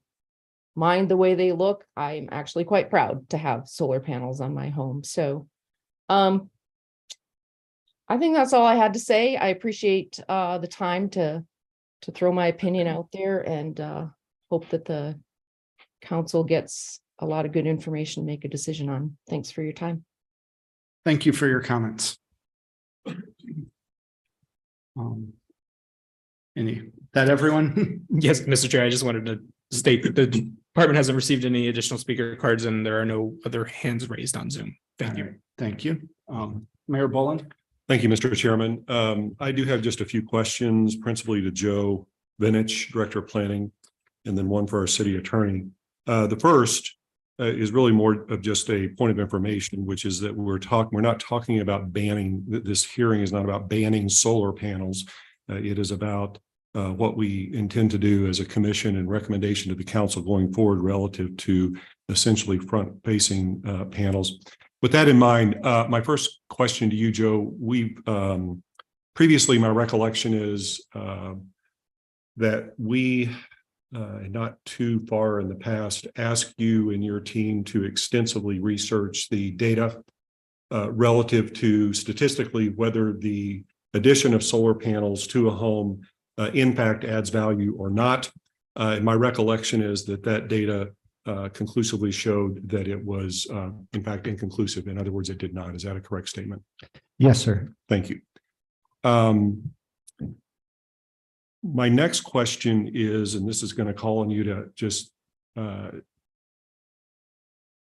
mind the way they look. I'm actually quite proud to have solar panels on my home. So I think that's all I had to say. I appreciate the time to throw my opinion out there, and hope that the council gets a lot of good information to make a decision on. Thanks for your time. Thank you for your comments. That everyone? Yes, Mr. Chair, I just wanted to state that the department hasn't received any additional speaker cards and there are no other hands raised on Zoom. Thank you. Thank you. Mayor Boland. Thank you, Mr. Chairman. I do have just a few questions, principally to Joe Vinich, Director of Planning, and then one for our city attorney. The first is really more of just a point of information, which is that we're not talking about banning. This hearing is not about banning solar panels. It is about what we intend to do as a commission and recommendation to the council going forward relative to essentially front-facing panels. With that in mind, my first question to you, Joe, we've previously, my recollection is that we, not too far in the past, asked you and your team to extensively research the data relative to statistically whether the addition of solar panels to a home in fact adds value or not. And my recollection is that data conclusively showed that it was in fact inconclusive. In other words, it did not. Is that a correct statement? Yes, sir. Thank you. My next question is, and this is going to call on you to just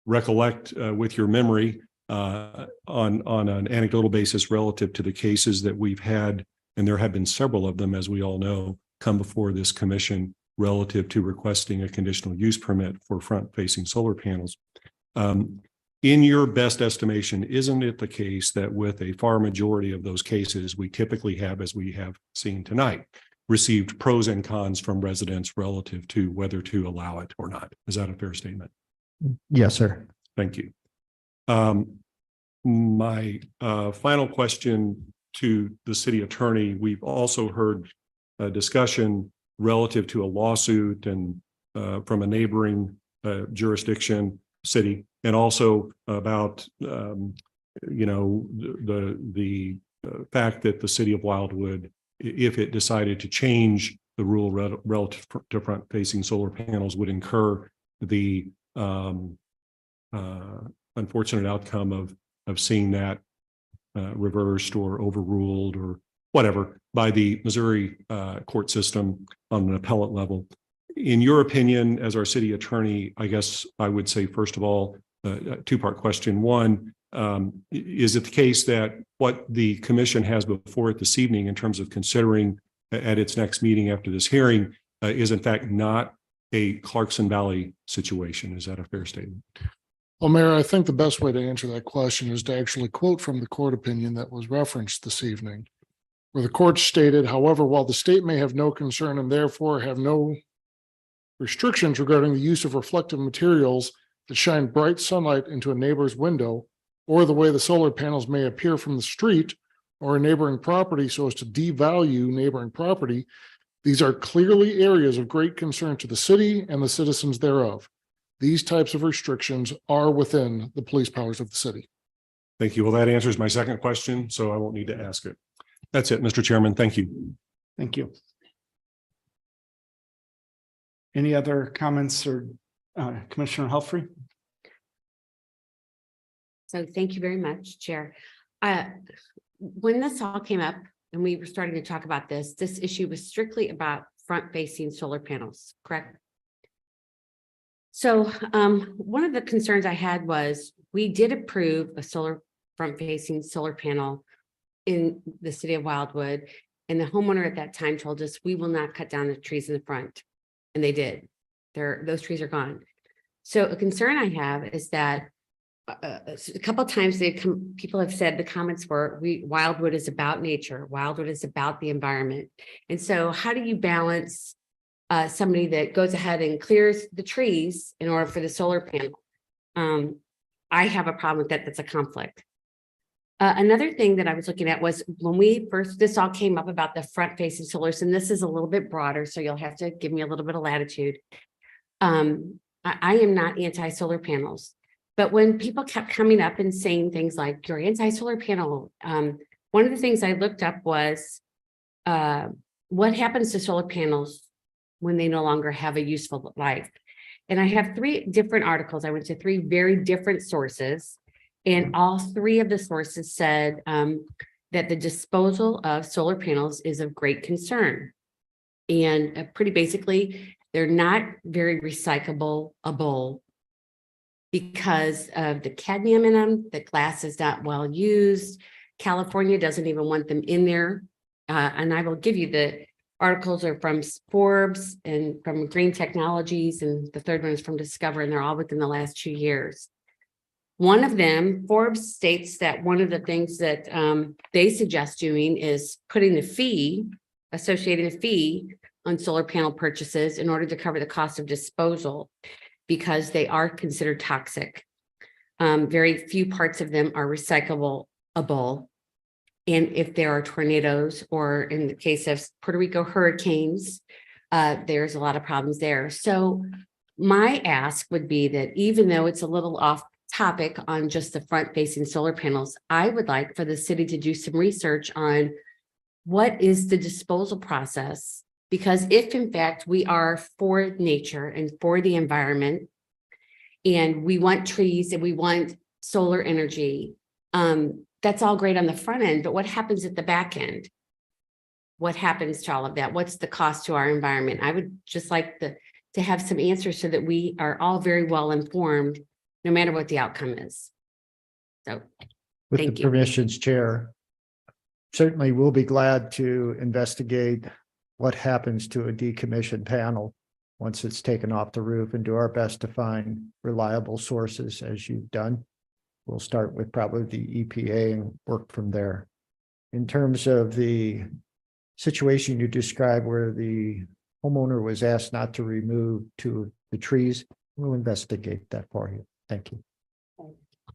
recollect with your memory on an anecdotal basis relative to the cases that we've had, and there have been several of them, as we all know, come before this commission relative to requesting a conditional use permit for front-facing solar panels. In your best estimation, isn't it the case that with a far majority of those cases, we typically have, as we have seen tonight, received pros and cons from residents relative to whether to allow it or not? Is that a fair statement? Yes, sir. Thank you. My final question to the city attorney, we've also heard a discussion relative to a lawsuit and from a neighboring jurisdiction, city, and also about the fact that the city of Wildwood, if it decided to change the rule relative to front facing solar panels, would incur the unfortunate outcome of seeing that reversed or overruled or whatever by the Missouri court system on an appellate level. In your opinion, as our city attorney, I guess I would say, first of all, a two-part question. One, is it the case that what the commission has before it this evening in terms of considering at its next meeting after this hearing is in fact not a Clarkson Valley situation? Is that a fair statement? Well, Mayor, I think the best way to answer that question is to actually quote from the court opinion that was referenced this evening, where the court stated, however, while the state may have no concern and therefore have no restrictions regarding the use of reflective materials that shine bright sunlight into a neighbor's window, or the way the solar panels may appear from the street or a neighboring property so as to devalue neighboring property, these are clearly areas of great concern to the city and the citizens thereof. These types of restrictions are within the police powers of the city. Thank you. Well, that answers my second question, so I won't need to ask it. That's it, Mr. Chairman. Thank you. Thank you. Any other comments or Commissioner Helfrey? So thank you very much, Chair. When this all came up and we were starting to talk about this issue was strictly about front-facing solar panels, correct? So one of the concerns I had was we did approve a front-facing solar panel in the city of Wildwood, and the homeowner at that time told us we will not cut down the trees in the front, and they did. Those trees are gone. So a concern I have is that a couple of times people have said the comments were Wildwood is about nature, Wildwood is about the environment. And so how do you balance somebody that goes ahead and clears the trees in order for the solar panel? I have a problem with that. That's a conflict. Another thing that I was looking at was when this all came up about the front facing solars, and this is a little bit broader, so you'll have to give me a little bit of latitude. I am not anti-solar panels, but when people kept coming up and saying things like you're anti-solar panel, one of the things I looked up was what happens to solar panels when they no longer have a useful life. And I have 3 different articles. I went to 3 very different sources, and all 3 of the sources said that the disposal of solar panels is of great concern. And pretty basically, they're not very recyclable because of the cadmium in them. The glass is not well used. California doesn't even want them in there. And I will give you the articles are from Forbes and from Green Technologies, and the third one is from Discover, and they're all within the last 2 years. One of them, Forbes states that one of the things that they suggest doing is putting associating a fee on solar panel purchases in order to cover the cost of disposal, because they are considered toxic. Very few parts of them are recyclable. And if there are tornadoes, or in the case of Puerto Rico hurricanes, there's a lot of problems there. So my ask would be that even though it's a little off topic on just the front facing solar panels, I would like for the city to do some research on what is the disposal process. Because if in fact we are for nature and for the environment, and we want trees and we want solar energy, that's all great on the front end, but what happens at the back end? What happens to all of that? What's the cost to our environment? I would just like to have some answers so that we are all very well informed, no matter what the outcome is. So, With thank the you. permissions, Chair, certainly we'll be glad to investigate what happens to a decommissioned panel once it's taken off the roof, and do our best to find reliable sources as you've done. we'll start with probably the EPA and work from there. In terms of the situation you described where the homeowner was asked not to remove two of the trees, we'll investigate that for you. Thank you.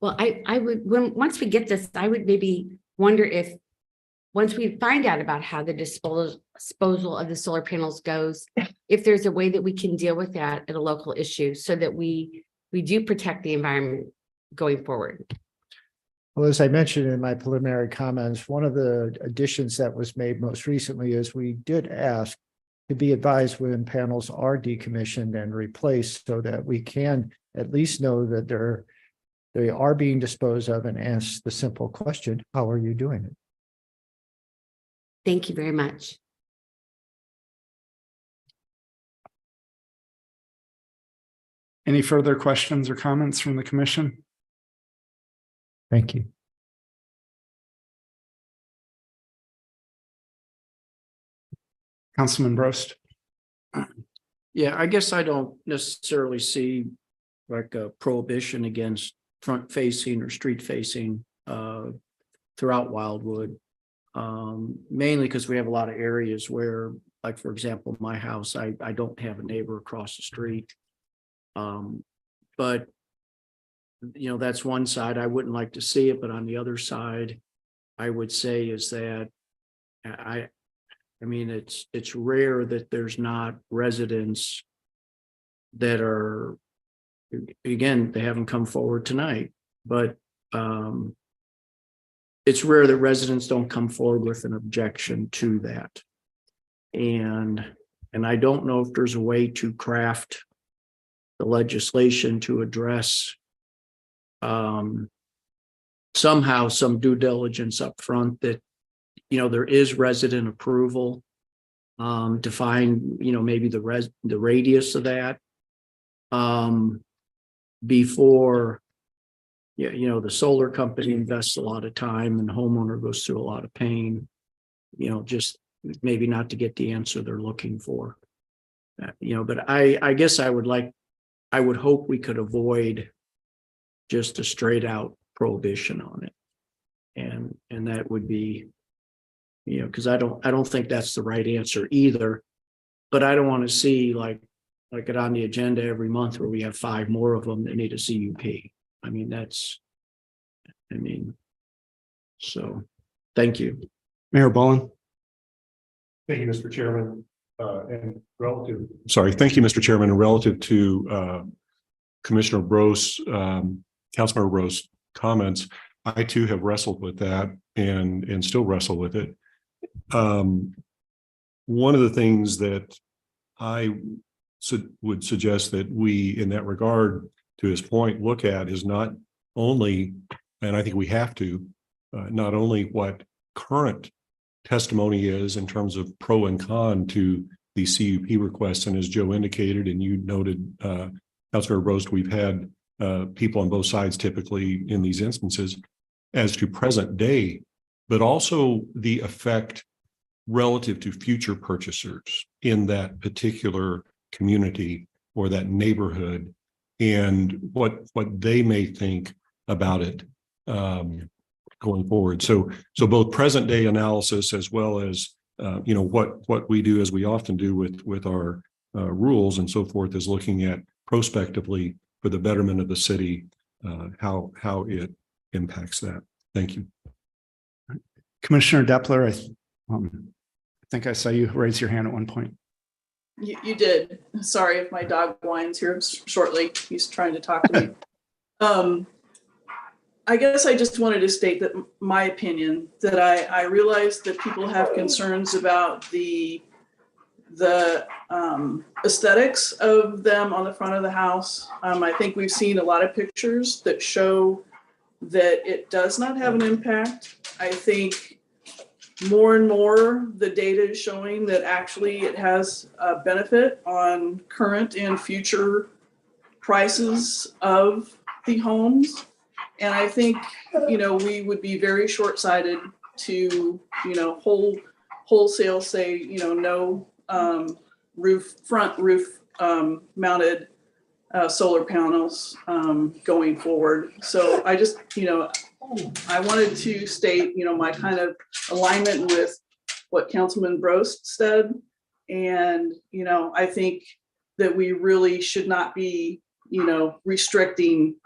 Well, I would, once we get this, I would maybe wonder if, once we find out about how the disposal of the solar panels goes, if there's a way that we can deal with that at a local issue so that we do protect the environment going forward. Well, as I mentioned in my preliminary comments, one of the additions that was made most recently is we did ask to be advised when panels are decommissioned and replaced so that we can at least know that they are being disposed of and ask the simple question, how are you doing it? Thank you very much. Any further questions or comments from the commission? Thank you. Councilman Brost. Yeah, I guess I don't necessarily see like a prohibition against front facing or street facing throughout Wildwood. Mainly because we have a lot of areas where, like, for example, my house, I don't have a neighbor across the street. But you know, that's one side. I wouldn't like to see it, but on the other side, I would say is that I mean, it's rare that there's not residents that are, again, they haven't come forward tonight, but it's rare that residents don't come forward with an objection to that. And I don't know if there's a way to craft the legislation to address somehow some due diligence up front that, you know, there is resident approval, define, you know, maybe the radius of that before, yeah, you know, the solar company invests a lot of time and the homeowner goes through a lot of pain, you know, just maybe not to get the answer they're looking for. You know, but I guess I would hope we could avoid just a straight out prohibition on it. And that would be, you know, because I don't think that's the right answer either. But I don't want to see like it on the agenda every month where we have 5 more of them that need a CUP. I mean, so thank you. Mayor Boland. Thank you, Mr. Chairman. Thank you, Mr. Chairman. And relative to Commissioner Brose, Councilmember Brose comments, I too have wrestled with that and still wrestle with it. One of the things that I would suggest that we, in that regard, to his point, look at is not only, and I think we have to, not only what current testimony is in terms of pro and con to the CUP requests, and as Joe indicated, and you noted, Councilor Roast, we've had people on both sides typically in these instances as to present day, but also the effect relative to future purchasers in that particular community or that neighborhood, and what they may think about it going forward. So both present day analysis as well as you know, what we do, as we often do with our rules and so forth, is looking at prospectively for the betterment of the city, how it impacts that. Thank you. Commissioner Depler, I think I saw you raise your hand at one point. You did. Sorry if my dog whines here shortly. He's trying to talk to me. I guess I just wanted to state that my opinion, that I realize that people have concerns about the aesthetics of them on the front of the house. I think we've seen a lot of pictures that show that it does not have an impact. I think more and more the data is showing that actually it has a benefit on current and future prices of the homes. And I think, you know, we would be very short-sighted to, you know, wholesale say, you know, no front roof mounted solar panels going forward. So I just, I wanted to state, my kind of alignment with what Councilman Brost said. And, I think that we really should not be, restricting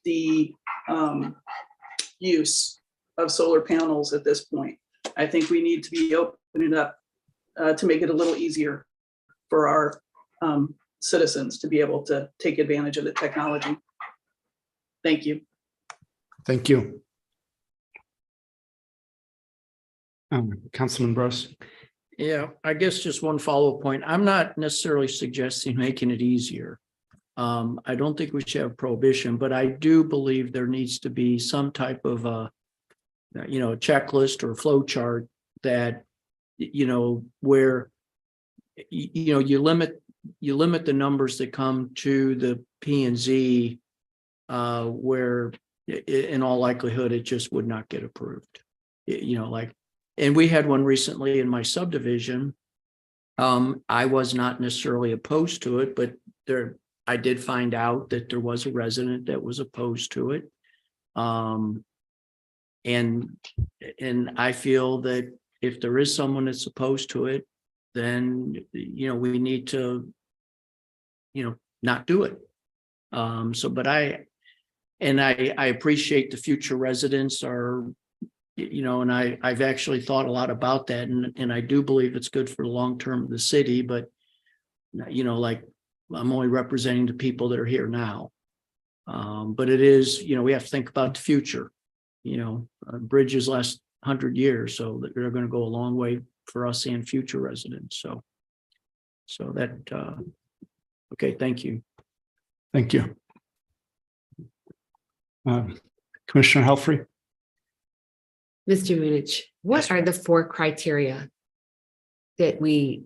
the use of solar panels at this point. I think we need to be opening it up to make it a little easier for our citizens to be able to take advantage of the technology. Thank you. Thank you. Councilman Bros. Yeah, I guess just one follow-up point. I'm not necessarily suggesting making it easier. I don't think we should have prohibition, but I do believe there needs to be some type of checklist or flow chart that, where, you limit the numbers that come to the P and Z, where in all likelihood, it just would not get approved. And we had one recently in my subdivision. I was not necessarily opposed to it, but I did find out that there was a resident that was opposed to it. And I feel that if there is someone that's opposed to it, then, we need to, not do it. But I appreciate the future residents are, and I've actually thought a lot about that, and I do believe it's good for the long term of the city, but I'm only representing the people that are here now. But it is, we have to think about the future. Bridges last 100 years, so they're going to go a long way for us and future residents. So that, okay, thank you. Thank you. Commissioner Helfrey. Mr. Munich, what are the 4 criteria that we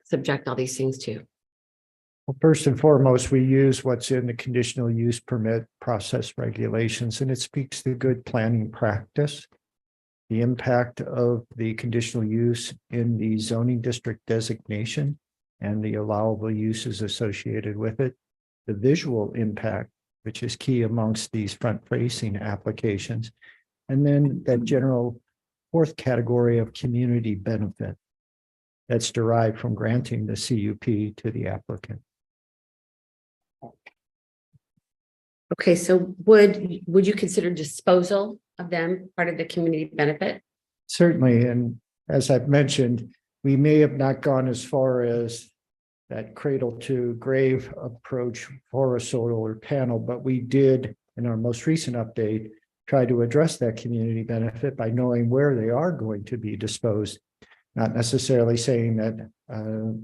subject all these things to? Well, first and foremost, we use what's in the conditional use permit process regulations, and it speaks to good planning practice. The impact of the conditional use in the zoning district designation and the allowable uses associated with it. The visual impact, which is key amongst these front-facing applications. And then that general 4th category of community benefit that's derived from granting the CUP to the applicant. Okay, so would you consider disposal of them part of the community benefit? Certainly, and as I've mentioned, we may have not gone as far as that cradle to grave approach for a solar panel, but we did in our most recent update try to address that community benefit by knowing where they are going to be disposed, not necessarily saying that,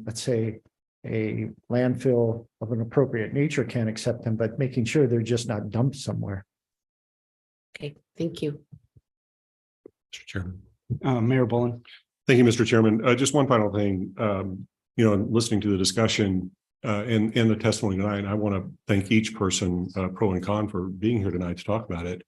let's say, a landfill of an appropriate nature can accept them, but making sure they're just not dumped somewhere. Okay, thank you. Mr. Chairman. Mayor Bullen. Thank you, Mr. Chairman. Just one final thing, listening to the discussion and the testimony tonight, I want to thank each person, pro and con, for being here tonight to talk about it.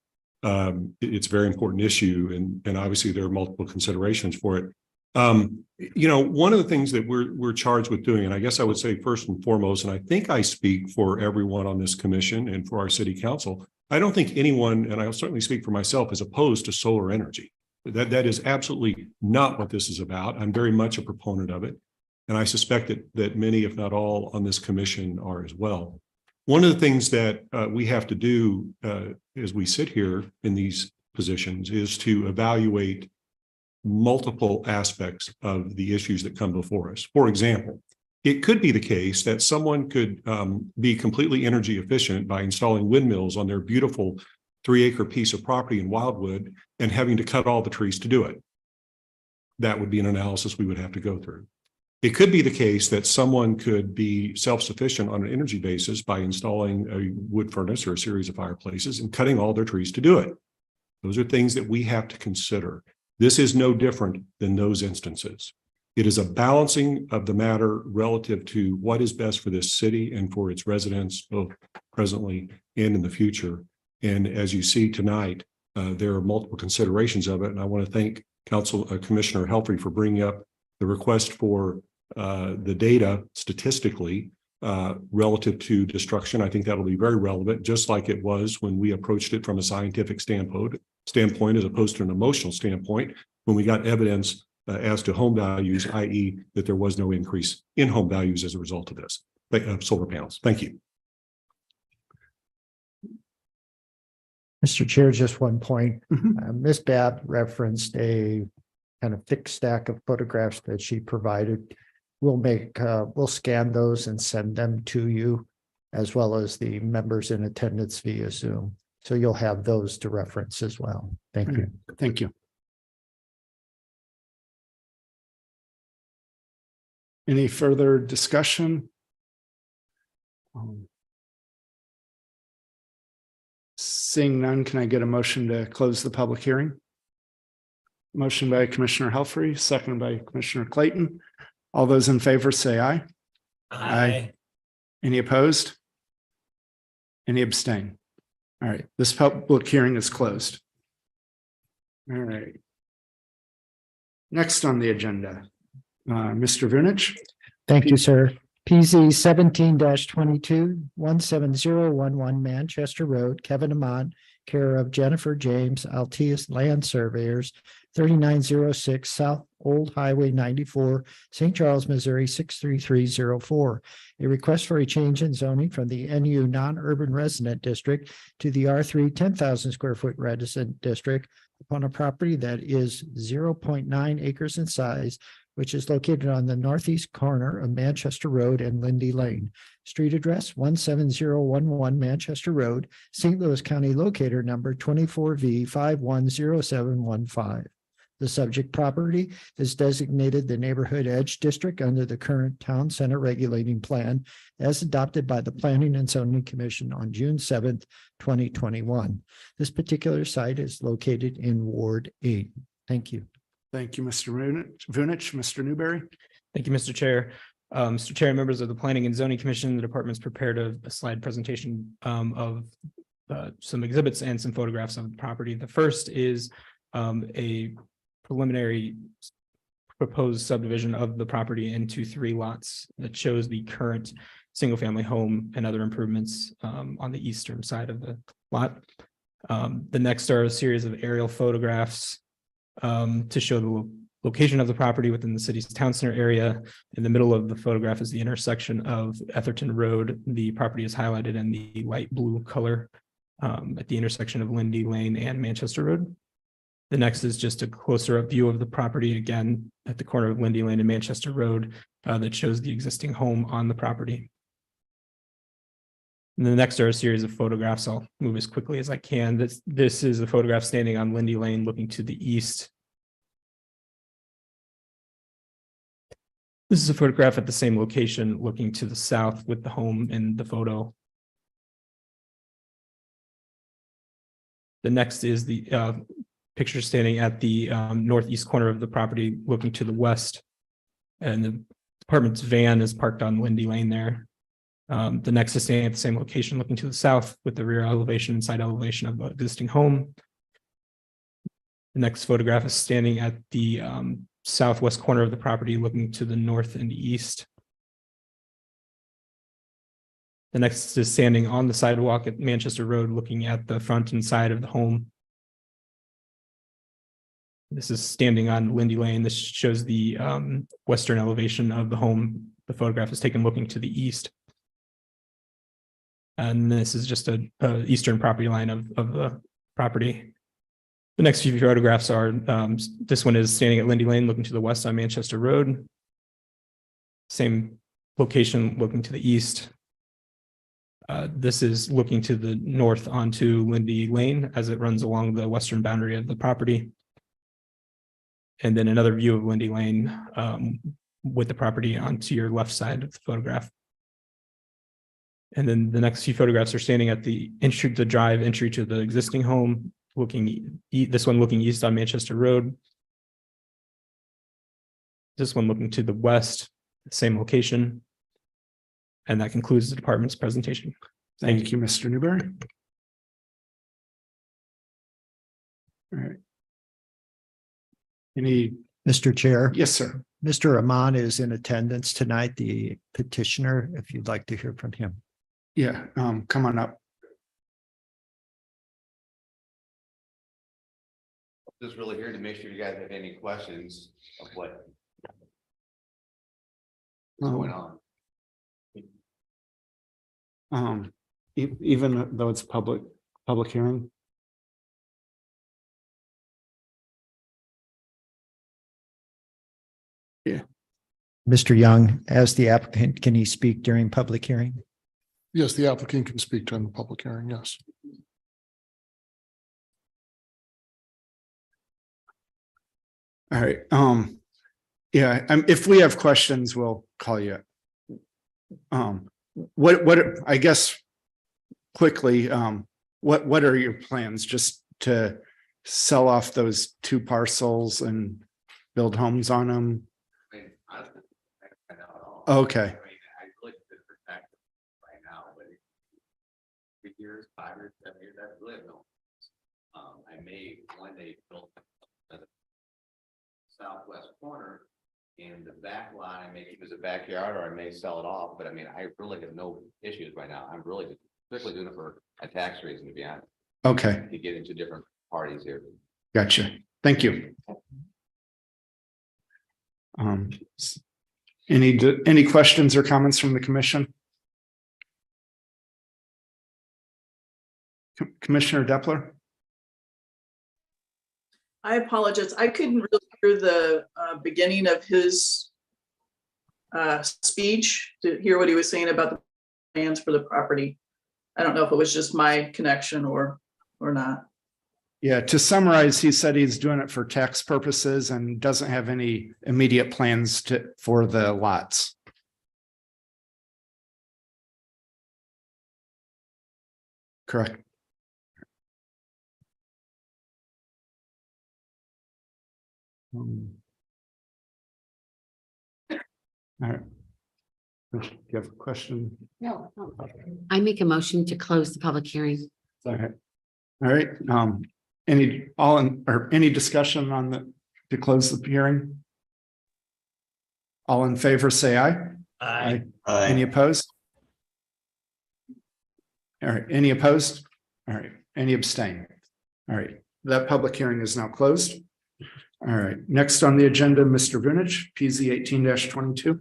It's a very important issue, and obviously there are multiple considerations for it. One of the things that we're charged with doing, and I guess I would say first and foremost, and I think I speak for everyone on this commission and for our city council, I don't think anyone, and I'll certainly speak for myself, is opposed to solar energy. That is absolutely not what this is about. I'm very much a proponent of it. And I suspect that many, if not all, on this commission are as well. One of the things that we have to do as we sit here in these positions is to evaluate multiple aspects of the issues that come before us. For example, it could be the case that someone could be completely energy efficient by installing windmills on their beautiful 3-acre piece of property in Wildwood and having to cut all the trees to do it. That would be an analysis we would have to go through. It could be the case that someone could be self-sufficient on an energy basis by installing a wood furnace or a series of fireplaces and cutting all their trees to do it. Those are things that we have to consider. This is no different than those instances. It is a balancing of the matter relative to what is best for this city and for its residents, both presently and in the future. And as you see tonight, there are multiple considerations of it. And I want to thank Commissioner Helfrey for bringing up the request for the data statistically relative to destruction. I think that'll be very relevant, just like it was when we approached it from a scientific standpoint as opposed to an emotional standpoint, when we got evidence as to home values, i.e. that there was no increase in home values as a result of this, solar panels. Thank you. Mr. Chair, just one point. Ms. Babb referenced a kind of thick stack of photographs that she provided. We'll scan those and send them to you, as well as the members in attendance via Zoom. So you'll have those to reference as well. Thank you. Thank you. Any further discussion? Seeing none, can I get a motion to close the public hearing? Motion by Commissioner Helfrey, second by Commissioner Clayton. All those in favor say aye. Aye. Any opposed? Any abstain? All right, this public hearing is closed. All right. Next on the agenda, Mr. Vunich. Thank you, sir. PZ 17-22 17011 Manchester Road, Kevin Amon, care of Jennifer James, Altius Land Surveyors, 3906 South Old Highway 94, St. Charles, Missouri 63304. A request for a change in zoning from the NU non-urban resident district to the R3 10,000 square foot resident district upon a property that is 0.9 acres in size, which is located on the northeast corner of Manchester Road and Lindy Lane. Street address 17011 Manchester Road, St. Louis County, locator number 24V 510715. The subject property is designated the Neighborhood Edge District under the current Town Center Regulating Plan as adopted by the Planning and Zoning Commission on June 7th, 2021. This particular site is located in Ward 8. Thank you. Thank you, Mr. Vunich. Mr. Newberry. Thank you, Mr. Chair. Mr. Chair, members of the Planning and Zoning Commission, the department's prepared a slide presentation of some exhibits and some photographs of the property. The first is a preliminary proposed subdivision of the property into 3 lots that shows the current single-family home and other improvements on the eastern side of the lot. The next are a series of aerial photographs to show the location of the property within the city's town center area. In the middle of the photograph is the intersection of Etherton Road. The property is highlighted in the light blue color at the intersection of Lindy Lane and Manchester Road. The next is just a closer up view of the property, again, at the corner of Lindy Lane and Manchester Road that shows the existing home on the property. And the next are a series of photographs. I'll move as quickly as I can. This is a photograph standing on Lindy Lane looking to the east. This is a photograph at the same location looking to the south with the home in the photo. The next is the picture standing at the northeast corner of the property looking to the west. And the department's van is parked on Lindy Lane there. The next is standing at the same location looking to the south with the rear elevation and side elevation of the existing home. The next photograph is standing at the southwest corner of the property looking to the north and east. The next is standing on the sidewalk at Manchester Road looking at the front and side of the home. This is standing on Lindy Lane. This shows the western elevation of the home. The photograph is taken looking to the east. And this is just a eastern property line of the property. The next few photographs are, this one is standing at Lindy Lane looking to the west on Manchester Road. Same location looking to the east. This is looking to the north onto Lindy Lane as it runs along the western boundary of the property. And then another view of Lindy Lane with the property onto your left side of the photograph. And then the next few photographs are standing at the drive entry to the existing home, this one looking east on Manchester Road. This one looking to the west, same location. And that concludes the department's presentation. Thank you, Mr. Newberry. All right. Any? Mr. Chair. Yes, sir. Mr. Aman is in attendance tonight, the petitioner, if you'd like to hear from him. Yeah, come on up. Just really here to make sure you guys have any questions of what is going on. Even though it's public hearing. Yeah. Mr. Young, as the applicant, can he speak during public hearing? Yes, the applicant can speak during the public hearing, yes. All right, yeah, if we have questions, we'll call you. I guess quickly, what are your plans? Just to sell off those 2 parcels and build homes on them? I mean, honestly, I know at all. Okay. I mean, I really could protect them right now, but 3 years, 5 years, 7 years, I really have no. I may one day build the southwest corner and the back lot, I may keep as a backyard or I may sell it off, but I mean, I really have no issues right now. I'm really just strictly doing it for a tax reason, to be honest. Okay, To get into different parties here. gotcha. Thank you. Any questions or comments from the commission? Commissioner Depler? I apologize. I couldn't really hear the beginning of his speech to hear what he was saying about the plans for the property. I don't know if it was just my connection or not. Yeah, to summarize, he said he's doing it for tax purposes and doesn't have any immediate plans for the lots. Correct. All right. Do you have a question? No. I make a motion to close the public hearing. All right. All right. Any discussion on to close the hearing? All in favor, say aye. Aye. Any opposed? All right. Any opposed? All right. Any abstain? All right. That public hearing is now closed. All right. Next on the agenda, Mr. Vunich, PZ 18-22.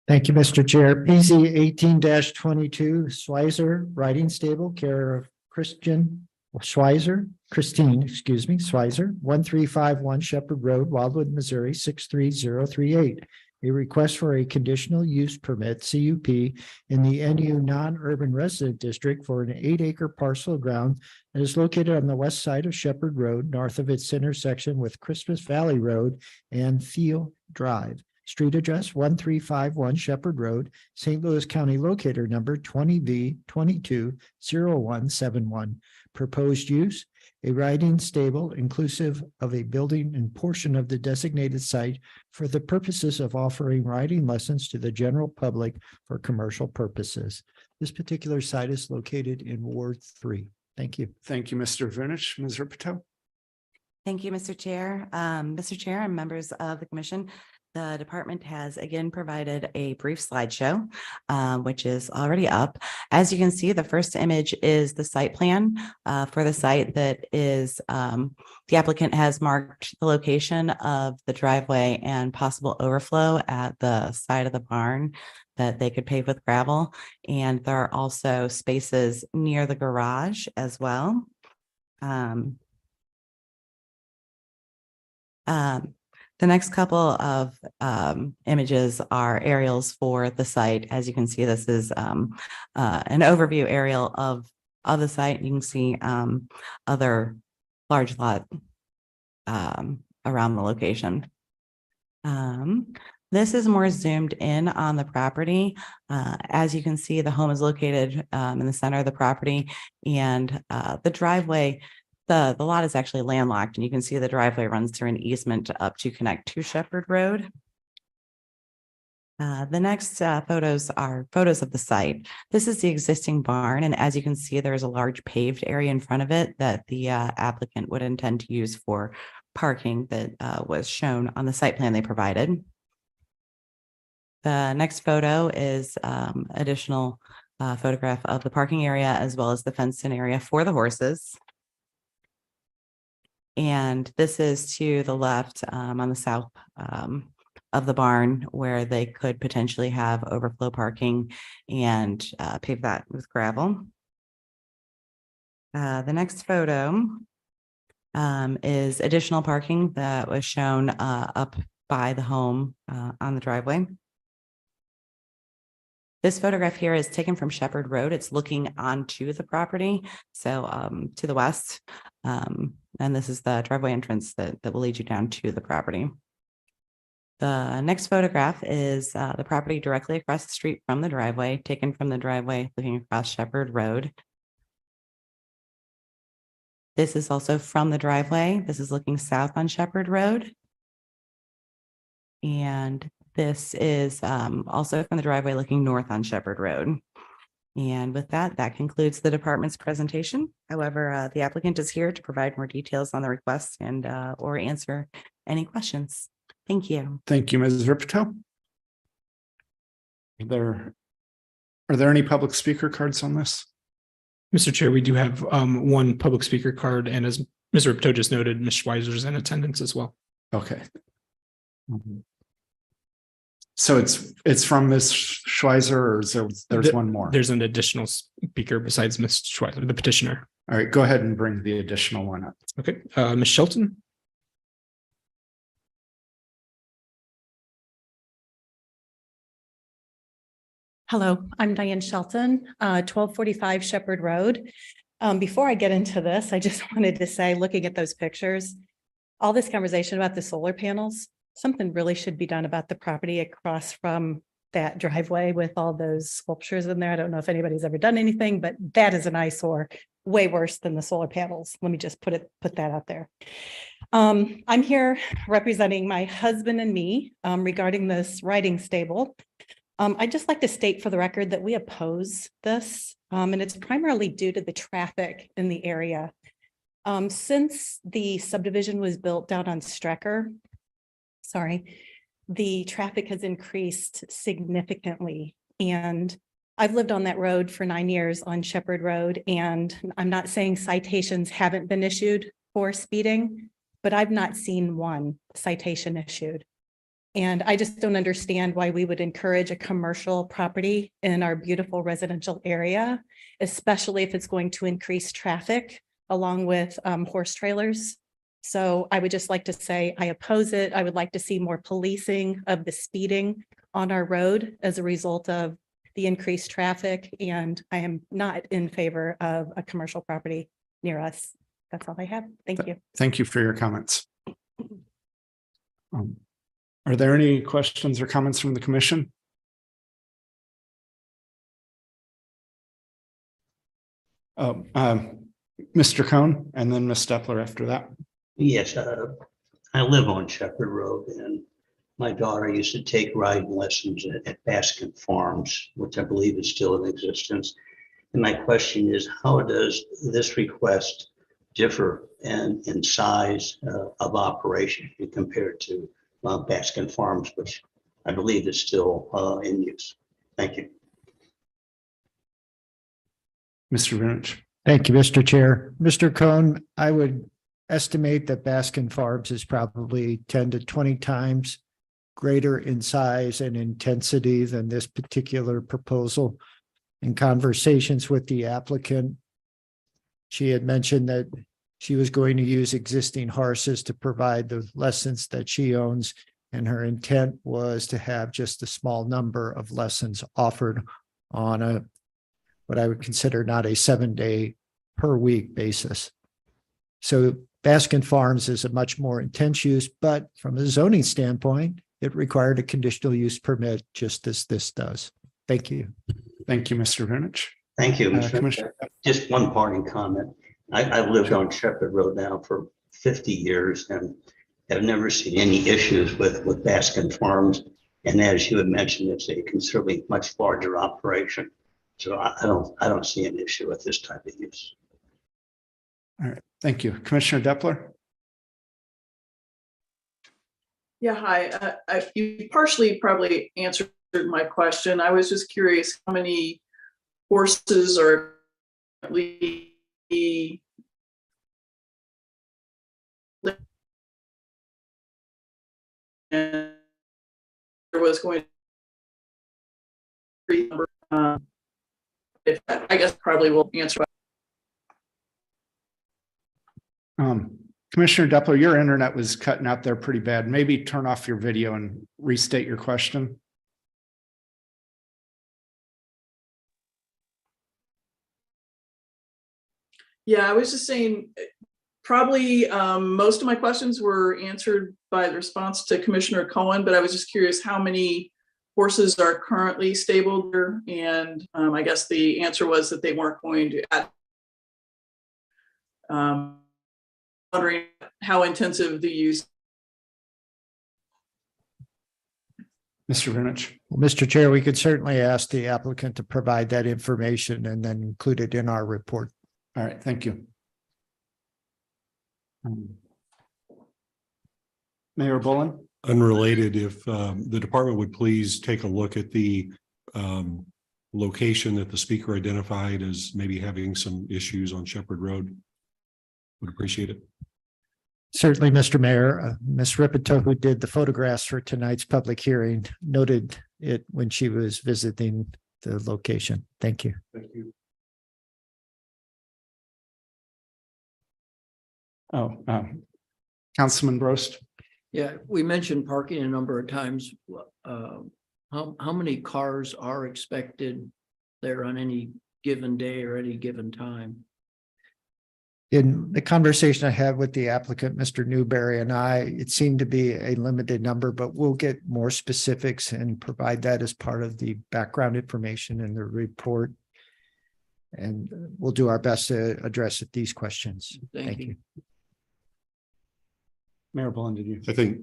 Thank you, Mr. Chair. PZ 18-22, Schweizer Riding Stable, care of Christine, Schweizer, 1351 Shepherd Road, Wildwood, Missouri, 63038. A request for a conditional use permit, CUP, in the NU non-urban resident district for an 8-acre parcel of ground that is located on the west side of Shepherd Road, north of its intersection with Christmas Valley Road and Thiel Drive. Street address 1351 Shepherd Road, St. Louis County locator number 20V220171. Proposed use, a riding stable inclusive of a building and portion of the designated site for the purposes of offering riding lessons to the general public for commercial purposes. This particular site is located in Ward 3. Thank you. Thank you, Mr. Vunich. Ms. Ripito? Thank you, Mr. Chair. Mr. Chair and members of the commission, the department has again provided a brief slideshow, which is already up. As you can see, the first image is the site plan for the site that is, the applicant has marked the location of the driveway and possible overflow at the side of the barn that they could pave with gravel. And there are also spaces near the garage as well. The next couple of images are aerials for the site. As you can see, this is an overview aerial of the site. You can see other large lot around the location. This is more zoomed in on the property. As you can see, the home is located in the center of the property, and the driveway, the lot is actually landlocked, and you can see the driveway runs through an easement up to connect to Shepherd Road. The next photos are photos of the site. This is the existing barn, and as you can see, there's a large paved area in front of it that the applicant would intend to use for parking that was shown on the site plan they provided. The next photo is additional photograph of the parking area as well as the fenced-in area for the horses. And this is to the left on the south of the barn where they could potentially have overflow parking and pave that with gravel. The next photo is additional parking that was shown up by the home on the driveway. This photograph here is taken from Shepherd Road. It's looking onto the property, so to the west. And this is the driveway entrance that will lead you down to the property. The next photograph is the property directly across the street from the driveway, taken from the driveway looking across Shepherd Road. This is also from the driveway. This is looking south on Shepherd Road. And this is also from the driveway looking north on Shepherd Road. And with that, that concludes the department's presentation. However, the applicant is here to provide more details on the request and or answer any questions. Thank you. Thank you, Ms. Ripito. Are there any public speaker cards on this? Mr. Chair, we do have one public speaker card, and as Ms. Ripto just noted, Ms. Schweizer is in attendance as well. Okay. So it's from Ms. Schweizer, or is there's one more? There's an additional speaker besides Ms. Schweizer, the petitioner. All right, go ahead and bring the additional one up. Okay, Ms. Shelton. Hello, I'm Diane Shelton, 1245 Shepherd Road. Before I get into this, I just wanted to say, looking at those pictures, all this conversation about the solar panels, something really should be done about the property across from that driveway with all those sculptures in there. I don't know if anybody's ever done anything, but that is an eyesore, way worse than the solar panels. Let me just put that out there. I'm here representing my husband and me regarding this riding stable. I'd just like to state for the record that we oppose this, and it's primarily due to the traffic in the area. Since the subdivision was built down on Strecker, the traffic has increased significantly. And I've lived on that road for 9 years on Shepherd Road, and I'm not saying citations haven't been issued for speeding, but I've not seen one citation issued. And I just don't understand why we would encourage a commercial property in our beautiful residential area, especially if it's going to increase traffic along with horse trailers. So I would just like to say I oppose it. I would like to see more policing of the speeding on our road as a result of the increased traffic. And I am not in favor of a commercial property near us. That's all I have. Thank you. Thank you for your comments. Are there any questions or comments from the commission? Mr. Cohn, and then Ms. Stepler after that. Yes, I live on Shepherd Road, and my daughter used to take riding lessons at Baskin Farms, which I believe is still in existence. And my question is, how does this request differ in size of operation compared to Baskin Farms, which I believe is still in use? Thank you. Mr. Vinich. Thank you, Mr. Chair. Mr. Cohn, I would estimate that Baskin Farms is probably 10 to 20 times greater in size and intensity than this particular proposal. In conversations with the applicant, she had mentioned that she was going to use existing horses to provide the lessons that she owns, and her intent was to have just a small number of lessons offered on what I would consider not a 7-day per week basis. So Baskin Farms is a much more intense use, but from a zoning standpoint, it required a conditional use permit just as this does. Thank you. Thank you, Mr. Vinich. Thank you, Commissioner. Just one parting comment. I've lived on Shepherd Road now for 50 years and have never seen any issues with Baskin Farms. And as you had mentioned, it's a considerably much larger operation. So I don't see an issue with this type of use. All right, thank you. Commissioner Depler. Yeah, hi. You partially probably answered my question. I was just curious how many horses are currently and there was going to if I guess probably will answer. Commissioner Deplo, your internet was cutting out there pretty bad. Maybe turn off your video and restate your question. Yeah, I was just saying, probably most of my questions were answered by the response to Commissioner Cohen, but I was just curious how many horses are currently stabled there. And I guess the answer was that they weren't going to add. Wondering how intensive the use. Mr. Vinich. Well, Mr. Chair, we could certainly ask the applicant to provide that information and then include it in our report. All right, thank you. Mayor Bullen. Unrelated, if the department would please take a look at the location that the speaker identified as maybe having some issues on Shepherd Road. Would appreciate it. Certainly, Mr. Mayor, Ms. Ripito, who did the photographs for tonight's public hearing, noted it when she was visiting the location. Thank you. Thank you. Oh, Councilman Brost. Yeah, we mentioned parking a number of times. How many cars are expected there on any given day or any given time? In the conversation I had with the applicant, Mr. Newberry, and I, it seemed to be a limited number, but we'll get more specifics and provide that as part of the background information in the report. And we'll do our best to address these questions. Thank you. Mayor Bullen, did you? I think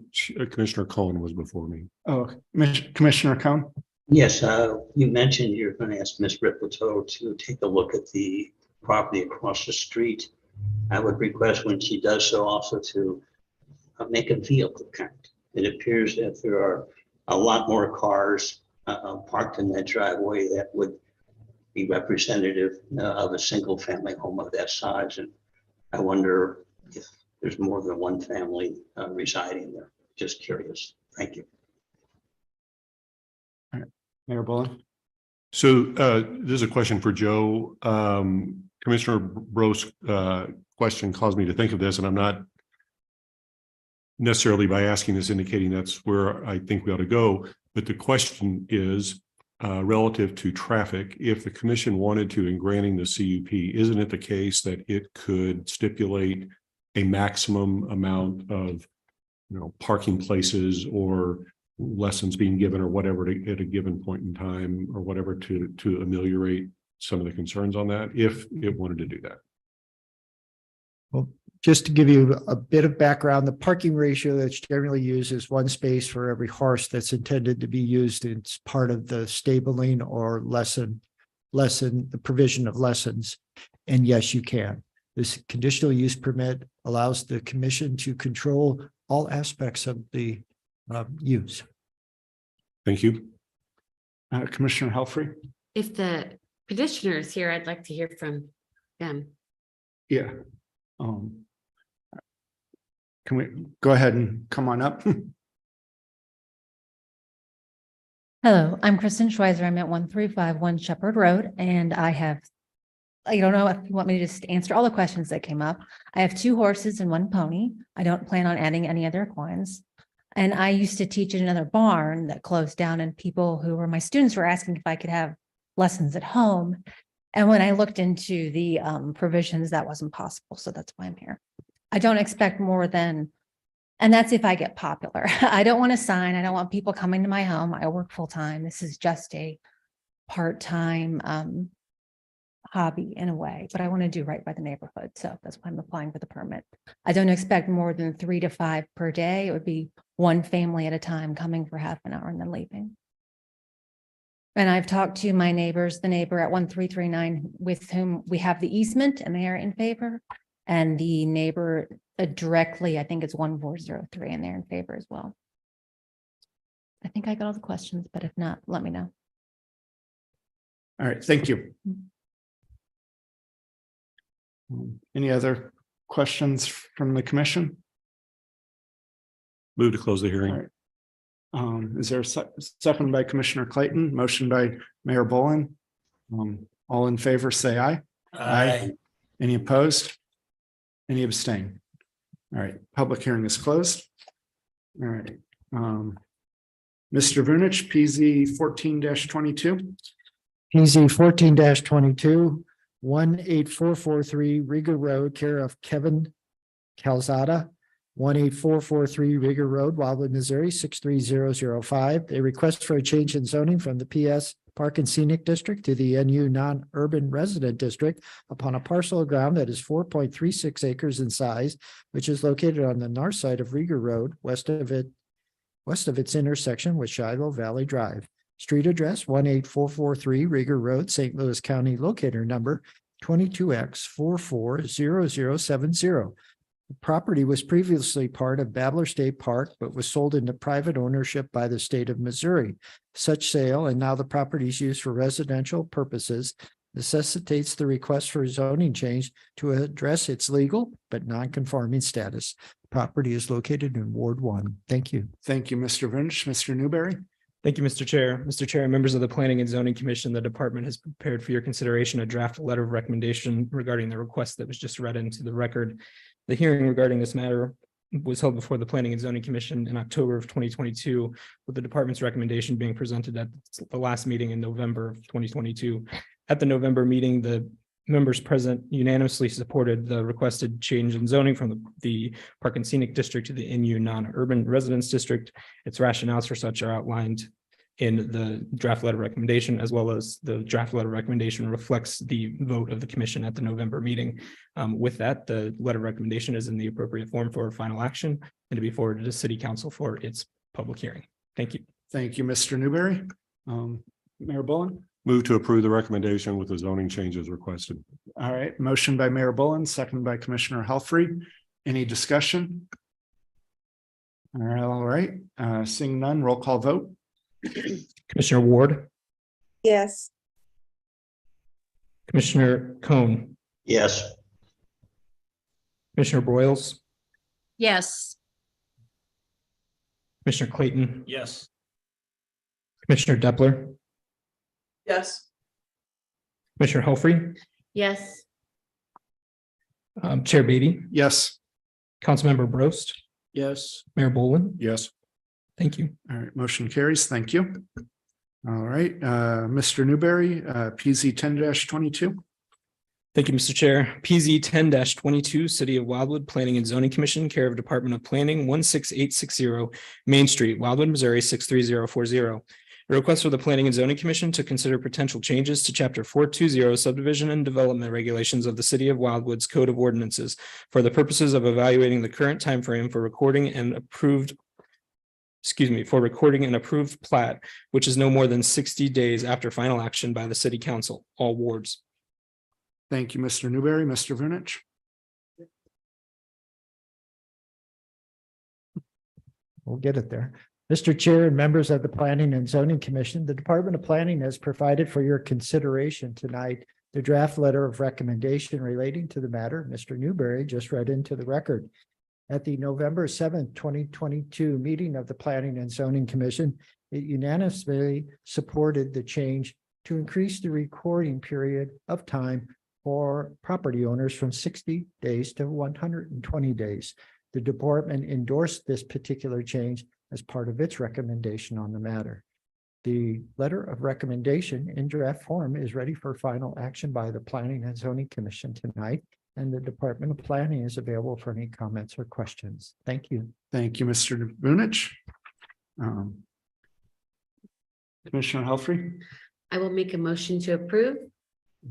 Commissioner Cohen was before me. Oh, Commissioner Cohen. Yes, you mentioned you're going to ask Ms. Ripito to take a look at the property across the street. I would request when she does so also to make a vehicle count. It appears that there are a lot more cars parked in that driveway that would be representative of a single family home of that size. And I wonder if there's more than one family residing there. Just curious. Thank you. All right, Mayor Bullen. So this is a question for Joe. Commissioner Brost's question caused me to think of this, and I'm not necessarily by asking this indicating that's where I think we ought to go, but the question is relative to traffic. If the commission wanted to, in granting the CUP, isn't it the case that it could stipulate a maximum amount of, parking places or lessons being given or whatever at a given point in time or whatever to ameliorate some of the concerns on that, if it wanted to do that? Well, just to give you a bit of background, the parking ratio that's generally used is one space for every horse that's intended to be used as part of the stabling or the provision of lessons. And yes, you can. This conditional use permit allows the commission to control all aspects of the use. Thank you. Commissioner Helfrey. If the petitioner is here, I'd like to hear from them. Yeah. Can we go ahead and come on up? Hello, I'm Kristen Schweizer. I'm at 1351 Shepherd Road, and I don't know if you want me to just answer all the questions that came up. I have 2 horses and 1 pony. I don't plan on adding any other equines. And I used to teach in another barn that closed down, and people who were my students were asking if I could have lessons at home. And when I looked into the provisions, that wasn't possible. So that's why I'm here. I don't expect more than, and that's if I get popular. I don't want a sign. I don't want people coming to my home. I work full time. This is just a part-time hobby in a way, but I want to do right by the neighborhood. So that's why I'm applying for the permit. I don't expect more than 3 to 5 per day. It would be one family at a time coming for half an hour and then leaving. And I've talked to my neighbors, the neighbor at 1339 with whom we have the easement, and they are in favor. And the neighbor directly, I think it's 1403, and they're in favor as well. I think I got all the questions, but if not, let me know. All right, thank you. Any other questions from the commission? Move to close the All hearing. right. Is there a second by Commissioner Clayton, motion by Mayor Boland? All in favor, say aye. Aye. Any opposed? Any abstain? All right, public hearing is closed. All right. Mr. Vunich, PZ 14-22. PZ 14-22, 18443 Riga Road, care of Kevin Calzada, 18443 Riga Road, Wildwood, Missouri, 63005. A request for a change in zoning from the PS Park and Scenic District to the NU Non-Urban Resident District upon a parcel of ground that is 4.36 acres in size, which is located on the north side of Riga Road, west of its intersection with Shiloh Valley Drive. Street address 18443 Riga Road, St. Louis County, locator number 22X440070. The property was previously part of Babbler State Park, but was sold into private ownership by the state of Missouri. Such sale, and now the property is used for residential purposes, necessitates the request for zoning change to address its legal but non-conforming status. Property is located in Ward 1. Thank you. Thank you, Mr. Vunich. Mr. Newberry. Thank you, Mr. Chair. Mr. Chair, members of the Planning and Zoning Commission, the department has prepared for your consideration a draft letter of recommendation regarding the request that was just read into the record. The hearing regarding this matter was held before the Planning and Zoning Commission in October of 2022, with the department's recommendation being presented at the last meeting in November of 2022. At the November meeting, the members present unanimously supported the requested change in zoning from the Park and Scenic District to the NU Non-Urban Residence District. Its rationales for such are outlined in the draft letter recommendation, as well as the draft letter recommendation reflects the vote of the commission at the November meeting. With that, the letter recommendation is in the appropriate form for final action and to be forwarded to City Council for its public hearing. Thank you. Thank you, Mr. Newberry. Mayor Boland. Move to approve the recommendation with the zoning changes requested. All right, motion by Mayor Boland, second by Commissioner Helfrey. Any discussion? All right, seeing none, roll call vote. Commissioner Ward, Yes. Commissioner Cohn, Yes. Commissioner Broyles, Yes. Commissioner Clayton, Yes. Commissioner Depler, Yes. Commissioner Helfrey, Yes. Chair Beatty, Yes. Councilmember Brost, Yes. Mayor Boland. Yes. Thank you. All right, motion carries. Thank you. All right, Mr. Newberry, PZ 10-22. Thank you, Mr. Chair. PZ 10-22, City of Wildwood Planning and Zoning Commission, care of Department of Planning, 16860 Main Street, Wildwood, Missouri, 63040. A request for the Planning and Zoning Commission to consider potential changes to Chapter 420 Subdivision and Development Regulations of the City of Wildwood's Code of Ordinances for the purposes of evaluating the current timeframe for recording an approved plat, which is no more than 60 days after final action by the City Council, all wards. Thank you, Mr. Newberry. Mr. Vunich. We'll get it there. Mr. Chair and members of the Planning and Zoning Commission, the Department of Planning has provided for your consideration tonight the draft letter of recommendation relating to the matter Mr. Newberry just read into the record. At the November 7th, 2022 meeting of the Planning and Zoning Commission, it unanimously supported the change to increase the recording period of time for property owners from 60 days to 120 days. The department endorsed this particular change as part of its recommendation on the matter. The letter of recommendation in draft form is ready for final action by the Planning and Zoning Commission tonight, and the Department of Planning is available for any comments or questions. Thank you. Thank you, Mr. Vunich. Commissioner Helfrey. I will make a motion to approve.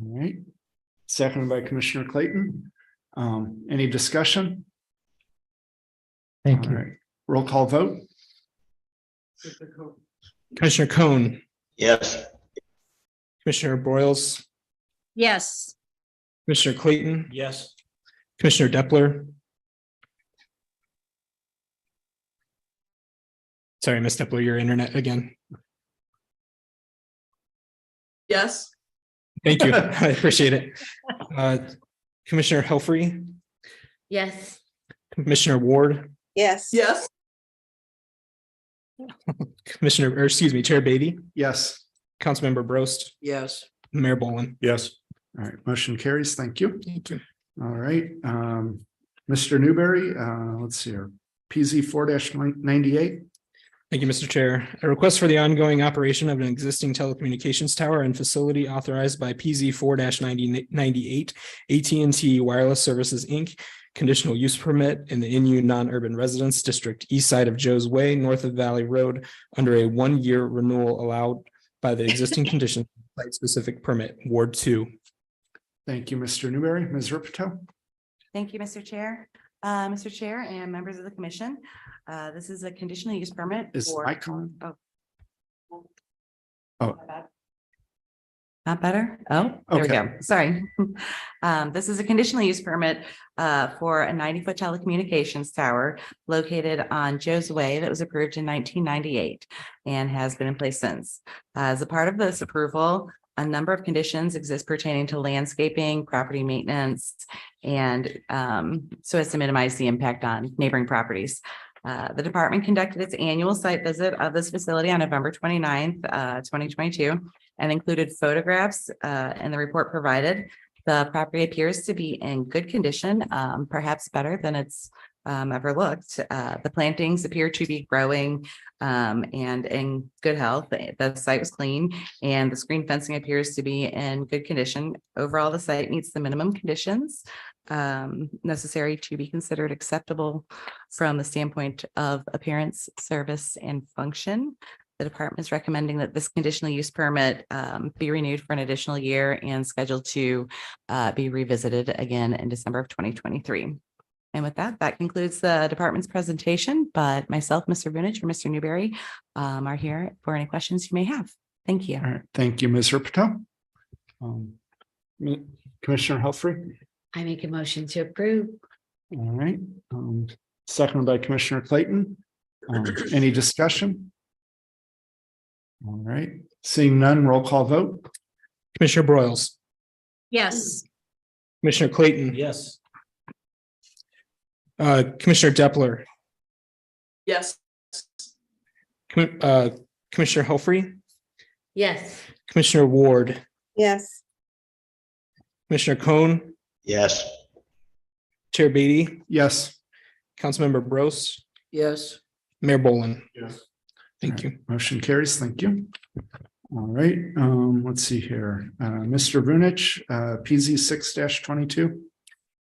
All right. Seconded by Commissioner Clayton. Any discussion? Thank All you. right. Roll call vote. Commissioner Cohn, Yes. Commissioner Broyles, Yes. Commissioner Clayton, Yes. Commissioner Depler, Sorry, Ms. Stepler, your internet again. Yes. Thank you. I appreciate it. Commissioner Helfrey, Yes. Commissioner Ward, Yes. Yes. Chair Beatty, Yes. Councilmember Brost, Yes. Mayor Boland. Yes. All right, motion carries. Thank you. Thank you. All right, Mr. Newberry, let's see here, PZ 4-98. Thank you, Mr. Chair. A request for the ongoing operation of an existing telecommunications tower and facility authorized by PZ 4-98 AT&T Wireless Services, Inc. Conditional use permit in the NU non-urban residence district, east side of Joe's Way, north of Valley Road, under a one-year renewal allowed by the existing condition site-specific permit, Ward 2. Thank you, Mr. Newberry. Ms. Ripito. Thank you, Mr. Chair. Mr. Chair and members of the commission, this is a conditional use permit. Is for- my comment? Oh. Oh. Not better? Oh, there we Okay. go. Sorry. This is a conditional use permit for a 90-foot telecommunications tower located on Joe's Way that was approved in 1998 and has been in place since. As a part of this approval, a number of conditions exist pertaining to landscaping, property maintenance, and so as to minimize the impact on neighboring properties. The department conducted its annual site visit of this facility on November 29th, 2022, and included photographs in the report provided. The property appears to be in good condition, perhaps better than it's ever looked. The plantings appear to be growing and in good health. The site was clean and the screen fencing appears to be in good condition. Overall, the site meets the minimum conditions necessary to be considered acceptable from the standpoint of appearance, service, and function. The department is recommending that this conditional use permit be renewed for an additional year and scheduled to be revisited again in December of 2023. And with that, that concludes the department's presentation, but myself, Mr. Vunich, or Mr. Newberry are here for any questions you may have. Thank you. All right, thank you, Ms. Ripito. Commissioner Helfrey. I make a motion to approve. All right, seconded by Commissioner Clayton. Any discussion? All right, seeing none, roll call vote. Commissioner Broyles, Yes. Commissioner Clayton. Yes. Commissioner Depler, Yes. Commissioner Helfrey, Yes. Commissioner Ward, Yes. Commissioner Cohn, Yes. Chair Beatty, Yes. Councilmember Bros, Yes. Mayor Boland. Yes. Thank you. Motion carries. Thank you. All right, let's see here. Mr. Vunich, PZ 6-22.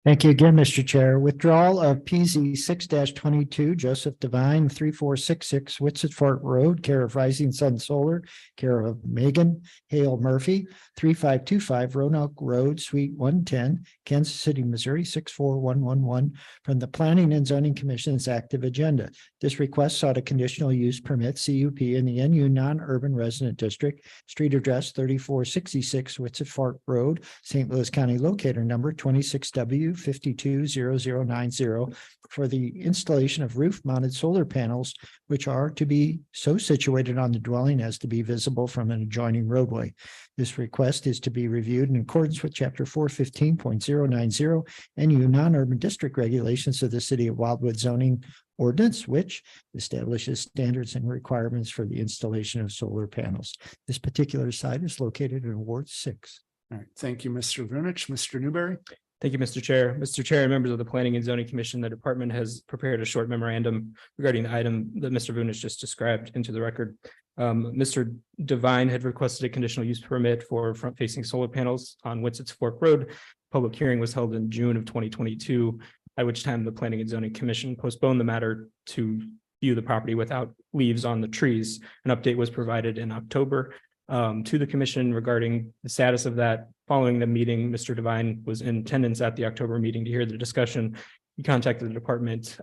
Thank you again, Mr. Chair. Withdrawal of PZ 6-22, Joseph Devine, 3466 Whitsett Fort Road, care of Rising Sun Solar, care of Megan Hale Murphy, 3525 Roanoke Road, Suite 110, Kansas City, Missouri, 64111, from the Planning and Zoning Commission's active agenda. This request sought a conditional use permit, CUP, in the NU non-urban resident district, street address 3466 Whitsett Fort Road, St. Louis County, locator number 26W 520090, for the installation of roof mounted solar panels, which are to be so situated on the dwelling as to be visible from an adjoining roadway. This request is to be reviewed in accordance with chapter 415.090 NU non-urban district regulations of the city of Wildwood zoning ordinance, which establishes standards and requirements for the installation of solar panels. This particular site is located in Ward 6. All right, thank you, Mr. Vunich. Mr. Newberry. Thank you, Mr. Chair. Mr. Chair and members of the Planning and Zoning Commission, the department has prepared a short memorandum regarding the item that Mr. Vunich just described into the record. Mr. Devine had requested a conditional use permit for front-facing solar panels on Whitsett's Fork Road. Public hearing was held in June of 2022, at which time the Planning and Zoning Commission postponed the matter to view the property without leaves on the trees. An update was provided in October to the commission regarding the status of that. Following the meeting, Mr. Devine was in attendance at the October meeting to hear the discussion. He contacted the department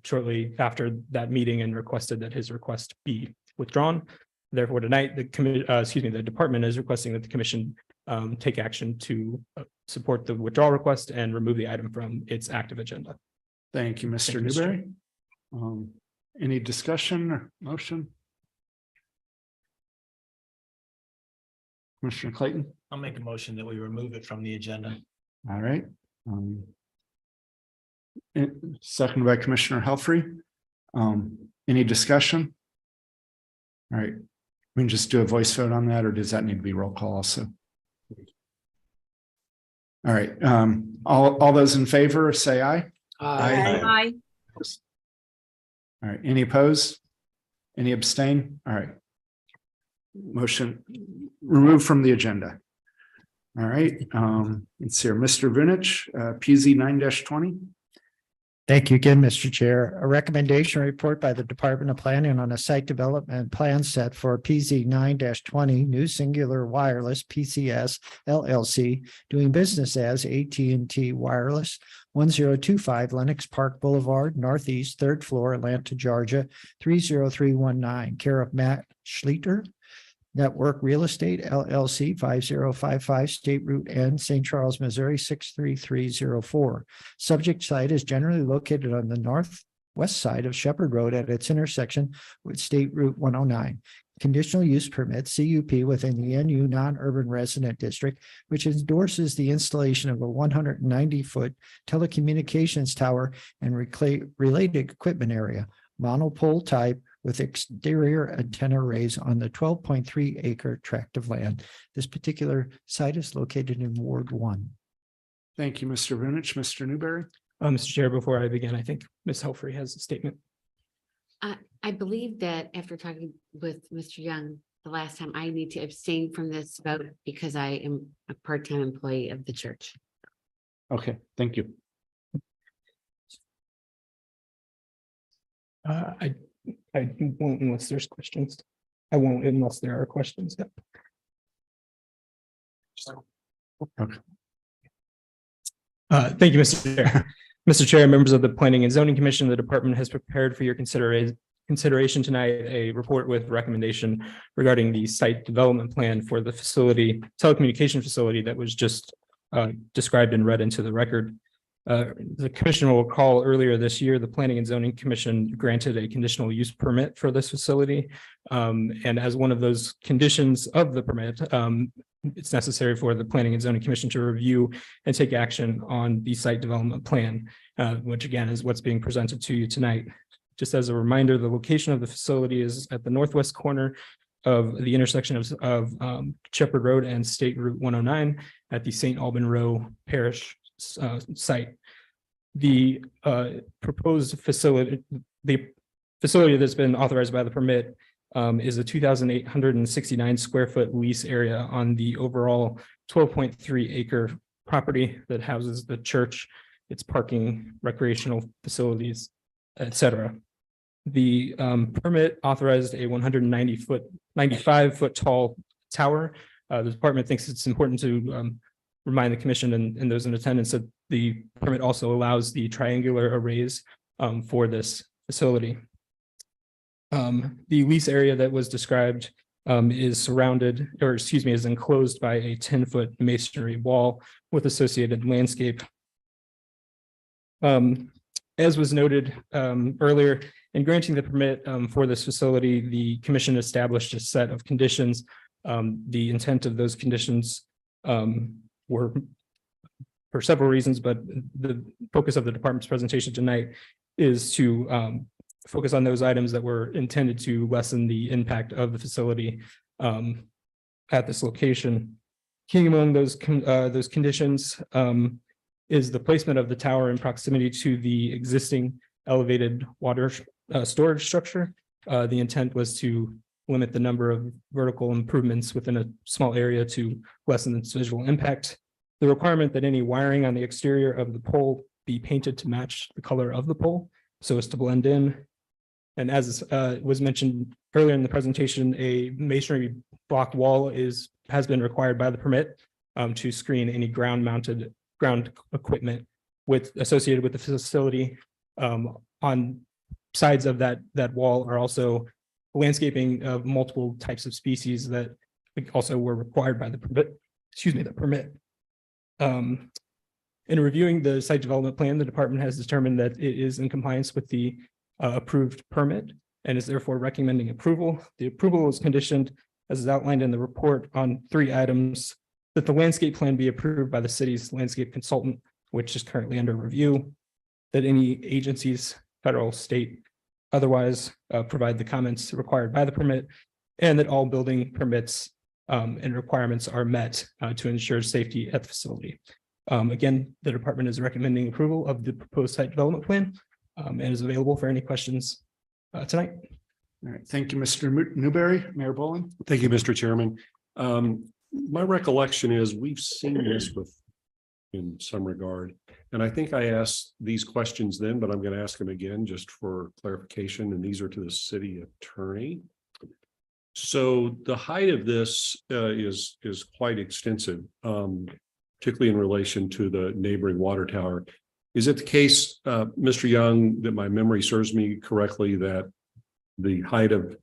shortly after that meeting and requested that his request be withdrawn. Therefore, tonight, the department is requesting that the commission take action to support the withdrawal request and remove the item from its active agenda. Thank you, Mr. Thank you, Mr. Newberry. Any discussion or motion? Commissioner Clayton? I'll make a motion that we remove it from the agenda. All right. Second by Commissioner Helfrey. Any discussion? All right, we can just do a voice vote on that, or does that need to be roll call also? All right, all those in favor, say aye. Aye. All right, any opposed? Any abstain? All right. Motion removed from the agenda. All right, let's see here, Mr. Vunich, PZ 9-20. Thank you again, Mr. Chair. A recommendation report by the Department of Planning on a site development plan set for PZ 9-20 New Singular Wireless PCS LLC doing business as AT&T Wireless 1025 Lenox Park Boulevard, Northeast, 3rd floor, Atlanta, Georgia 30319, care of Matt Schleter. Network Real Estate LLC 5055 State Route N, St. Charles, Missouri 63304. Subject site is generally located on the northwest side of Shepherd Road at its intersection with State Route 109. Conditional use permit CUP within the NU non-urban resident district, which endorses the installation of a 190-foot telecommunications tower and related equipment area, monopole type, with exterior antenna arrays on the 12.3 acre tract of land. This particular site is located in Ward 1. Thank you, Mr. Vunich. Mr. Newberry? Mr. Chair, before I begin, I think Ms. Helfrey has a statement. I believe that after talking with Mr. Young the last time, I need to abstain from this vote because I am a part-time employee of the church. Okay, thank you. I won't unless there's questions. I won't unless there are questions. Yep. Okay. Thank you, Mr. Chair. Mr. Chair, members of the Planning and Zoning Commission, the department has prepared for your consideration tonight a report with recommendation regarding the site development plan for the telecommunication facility that was just described and read into the record. The commission will recall earlier this year, the Planning and Zoning Commission granted a conditional use permit for this facility. And as one of those conditions of the permit, it's necessary for the Planning and Zoning Commission to review and take action on the site development plan, which again is what's being presented to you tonight. Just as a reminder, the location of the facility is at the northwest corner of the intersection of Shepherd Road and State Route 109 at the St. Alban Row Parish site. The proposed facility, the facility that's been authorized by the permit is a 2,869 square foot lease area on the overall 12.3 acre property that houses the church, its parking, recreational facilities, etc. The permit authorized a 95 foot tall tower. The department thinks it's important to remind the commission and those in attendance that the permit also allows the triangular arrays for this facility. The lease area that was described is surrounded, or excuse me, is enclosed by a 10-foot masonry wall with associated landscape. As was noted earlier, in granting the permit for this facility, the commission established a set of conditions. The intent of those conditions were for several reasons, but the focus of the department's presentation tonight is to focus on those items that were intended to lessen the impact of the facility at this location. Key among those conditions is the placement of the tower in proximity to the existing elevated water storage structure. The intent was to limit the number of vertical improvements within a small area to lessen its visual impact. The requirement that any wiring on the exterior of the pole be painted to match the color of the pole so as to blend in. And as was mentioned earlier in the presentation, a masonry block wall has been required by the permit to screen any ground equipment associated with the facility. On sides of that wall are also landscaping of multiple types of species that also were required by the permit. The permit. In reviewing the site development plan, the department has determined that it is in compliance with the approved permit and is therefore recommending approval. The approval is conditioned, as is outlined in the report, on 3 items: that the landscape plan be approved by the city's landscape consultant, which is currently under review, that any agencies, federal, state, otherwise provide the comments required by the permit, and that all building permits and requirements are met to ensure safety at the facility. Again, the department is recommending approval of the proposed site development plan and is available for any questions tonight. All right, thank you, Mr. Newberry. Mayor Boland. Thank you, Mr. Chairman. My recollection is we've seen this with in some regard. And I think I asked these questions then, but I'm going to ask them again just for clarification. And these are to the city attorney. So the height of this is quite extensive, particularly in relation to the neighboring water tower. Is it the case, Mr. Young, that my memory serves me correctly, that the height of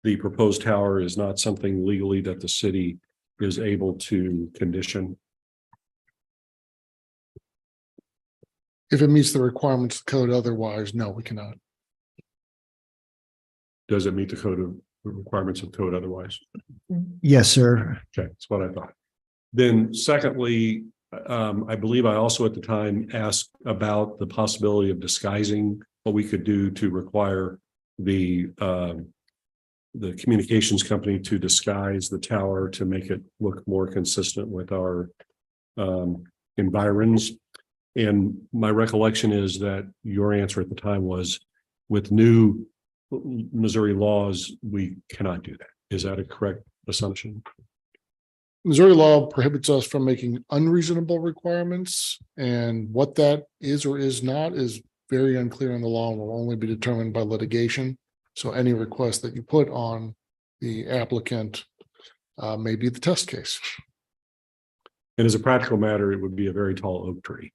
the proposed tower is not something legally that the city is able to condition? If it meets the requirements of code, otherwise, no, we cannot. Does it meet the code of requirements of code otherwise? Yes, sir. Okay, that's what I thought. Then secondly, I believe I also at the time asked about the possibility of disguising what we could do to require the communications company to disguise the tower to make it look more consistent with our environs. And my recollection is that your answer at the time was, with new Missouri laws, we cannot do that. Is that a correct assumption? Missouri law prohibits us from making unreasonable requirements, and what that is or is not is very unclear in the law and will only be determined by litigation. So any request that you put on the applicant may be the test case. And as a practical matter, it would be a very tall oak tree.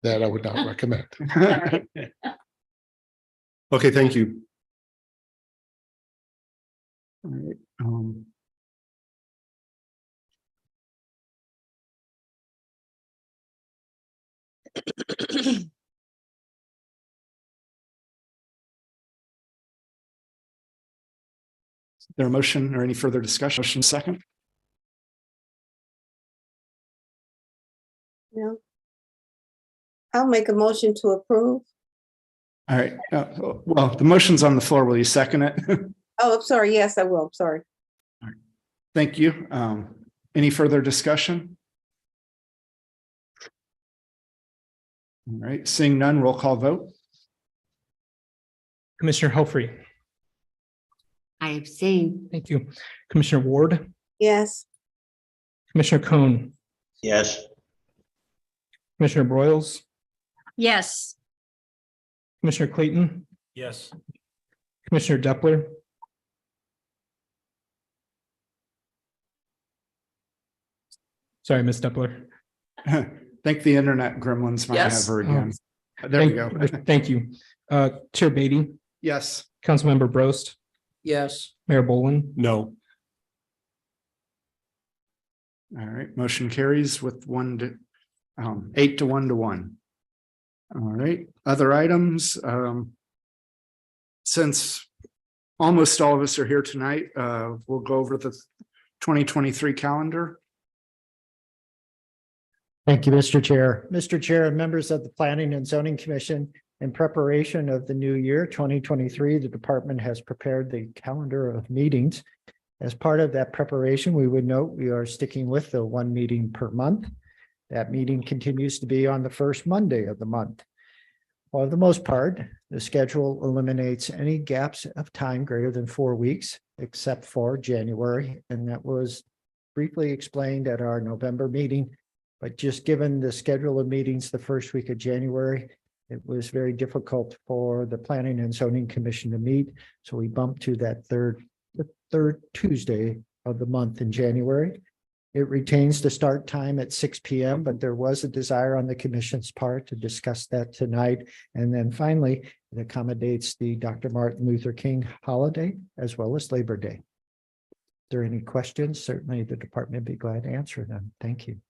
That I would not recommend. Okay, thank you. All right. Is there a motion or any further discussion? Second? No. I'll make a motion to approve. All right. Well, the motion's on the floor. Will you second it? Oh, I'm sorry. Yes, I will. I'm sorry. Thank you. Any further discussion? All right, seeing none, roll call vote. Commissioner Helfrey. I abstain. Thank you. Commissioner Ward, Yes. Commissioner Cohn, Yes. Commissioner Broyles, Yes. Commissioner Clayton, Yes. Commissioner Depler, sorry, Ms. Depler. Think the internet gremlins might have Yes. her again. There we go. Thank you. Chair Beatty, Yes. Councilmember Brost, Yes. Mayor Boland, No. All right, motion carries with 8 to 1 to 1. All right, other items. Since almost all of us are here tonight, we'll go over the 2023 calendar. Thank you, Mr. Chair. Mr. Chair and members of the Planning and Zoning Commission, in preparation of the new year 2023, the department has prepared the calendar of meetings. As part of that preparation, we would note we are sticking with the 1 meeting per month. That meeting continues to be on the first Monday of the month. For the most part, the schedule eliminates any gaps of time greater than 4 weeks, except for January, and that was briefly explained at our November meeting. But just given the schedule of meetings the first week of January, it was very difficult for the Planning and Zoning Commission to meet. So we bumped to that the third Tuesday of the month in January. It retains the start time at 6 p.m., but there was a desire on the commission's part to discuss that tonight. And then finally, it accommodates the Dr. Martin Luther King holiday as well as Labor Day. If there are any questions, certainly the department would be glad to answer them. Thank you.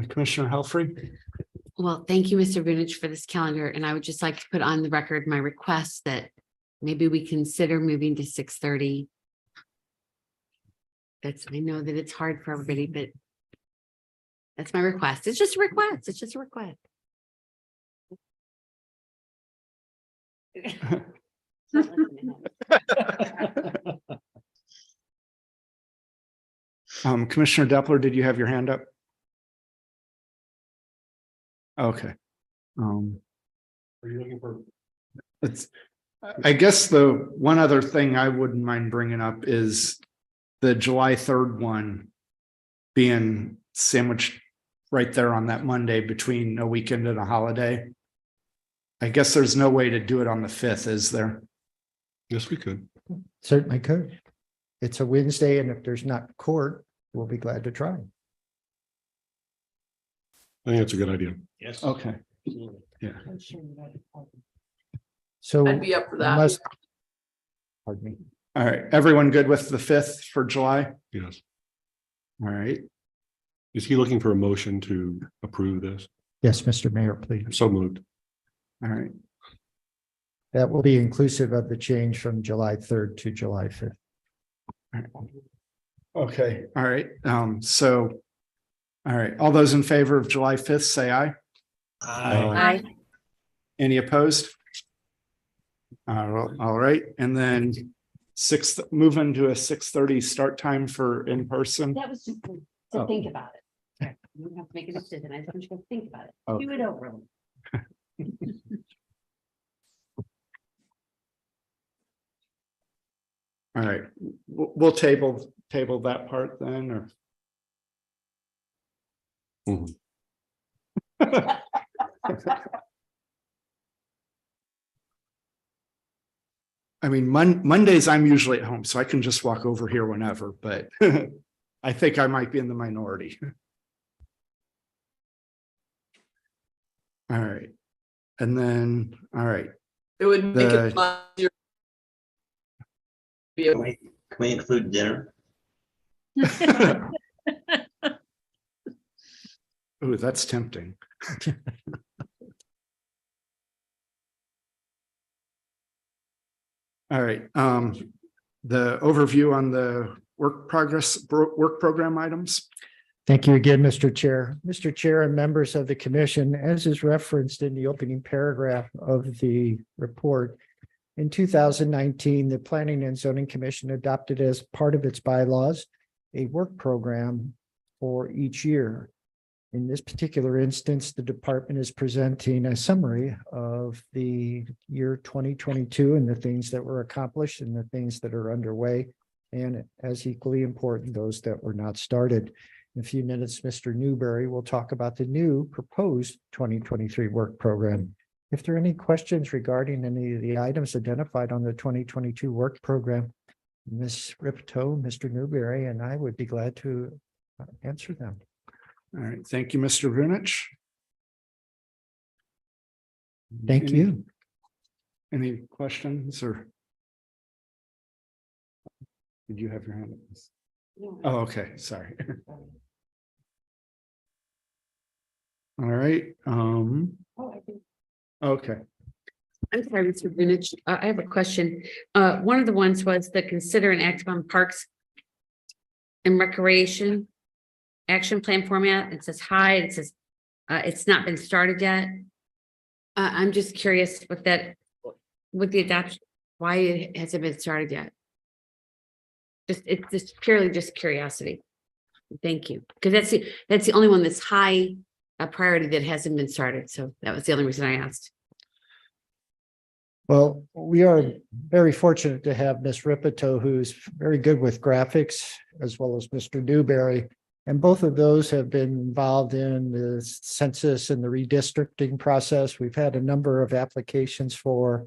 Commissioner Helfrey. Well, thank you, Mr. Vunich, for this calendar, and I would just like to put on the record my request that maybe we consider moving to 6:30. I know that it's hard for everybody, but that's my request. It's just a request. It's just a request. Commissioner Depler, did you have your hand up? Okay. Are you looking for? I guess the one other thing I wouldn't mind bringing up is the July 3rd one being sandwiched right there on that Monday between a weekend and a holiday. I guess there's no way to do it on the 5th, is there? Yes, we could. Certainly could. It's a Wednesday, and if there's not court, we'll be glad to try. I think that's a good idea. Yes. Okay. Yeah. So. I'd be up for that. unless- Pardon me. All right. Everyone good with the 5th for July? Yes. All right. Is he looking for a motion to approve this? Yes, Mr. Mayor, please. So moved. All right. That will be inclusive of the change from July 3rd to July 5th. Okay. All right. All right. All those in favor of July 5th, say aye. Aye. Any opposed? All right. And then moving to a 6:30 start time for in person. That was just to Oh. think about it. You don't have to make a decision. I just want you to think about it. Okay. Do it over. All right. We'll table that part then, or. Mhm. I mean, Mondays, I'm usually at home, so I can just walk over here whenever, but I think I might be in the minority. All right. And then, all right. It would make The- it much easier. Be able- Can we include dinner? Ooh, that's tempting. All right, the overview on the work program items. Thank you again, Mr. Chair. Mr. Chair and members of the commission, as is referenced in the opening paragraph of the report, in 2019, the Planning and Zoning Commission adopted as part of its bylaws a work program for each year. In this particular instance, the department is presenting a summary of the year 2022 and the things that were accomplished and the things that are underway, and as equally important, those that were not started. In a few minutes, Mr. Newberry will talk about the new proposed 2023 work program. If there are any questions regarding any of the items identified on the 2022 work program, Ms. Ripto, Mr. Newberry, and I would be glad to answer them. All right, thank you, Mr. Vunich. Thank you. Any questions or? Did you have your hand up? Oh, okay, sorry. All right, okay. I'm sorry, Mr. Vunich. I have a question. One of the ones was the consider and act on parks and recreation action plan format. It says hi, it says it's not been started yet. I'm just curious with the adoption, why hasn't been started yet? It's just purely just curiosity. Thank you. Because that's the only one that's high priority that hasn't been started. So that was the only reason I asked. Well, we are very fortunate to have Ms. Ripito, who's very good with graphics, as well as Mr. Newberry. And both of those have been involved in the census and the redistricting process. We've had a number of applications for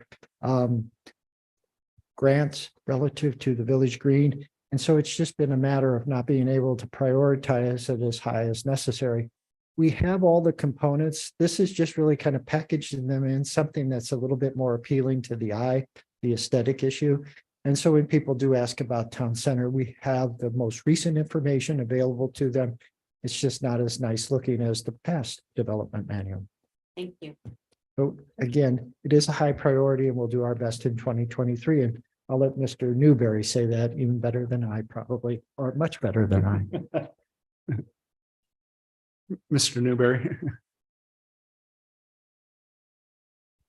grants relative to the Village Green. And so it's just been a matter of not being able to prioritize it as high as necessary. We have all the components. This is just really kind of packaging them in something that's a little bit more appealing to the eye, the aesthetic issue. And so when people do ask about town center, we have the most recent information available to them. It's just not as nice looking as the past development manual. Thank you. So again, it is a high priority and we'll do our best in 2023. And I'll let Mr. Newberry say that even better than I probably, or much better than I. Mr. Newberry.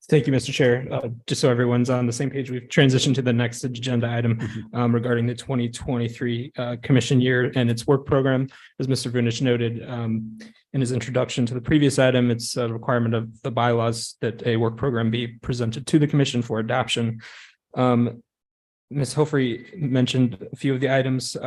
Thank you, Mr. Chair. Just so everyone's on the same page, we've transitioned to the next agenda item regarding the 2023 commission year and its work program. As Mr. Vunich noted in his introduction to the previous item, it's a requirement of the bylaws that a work program be presented to the commission for adoption. Ms. Hofrey mentioned a few of the items.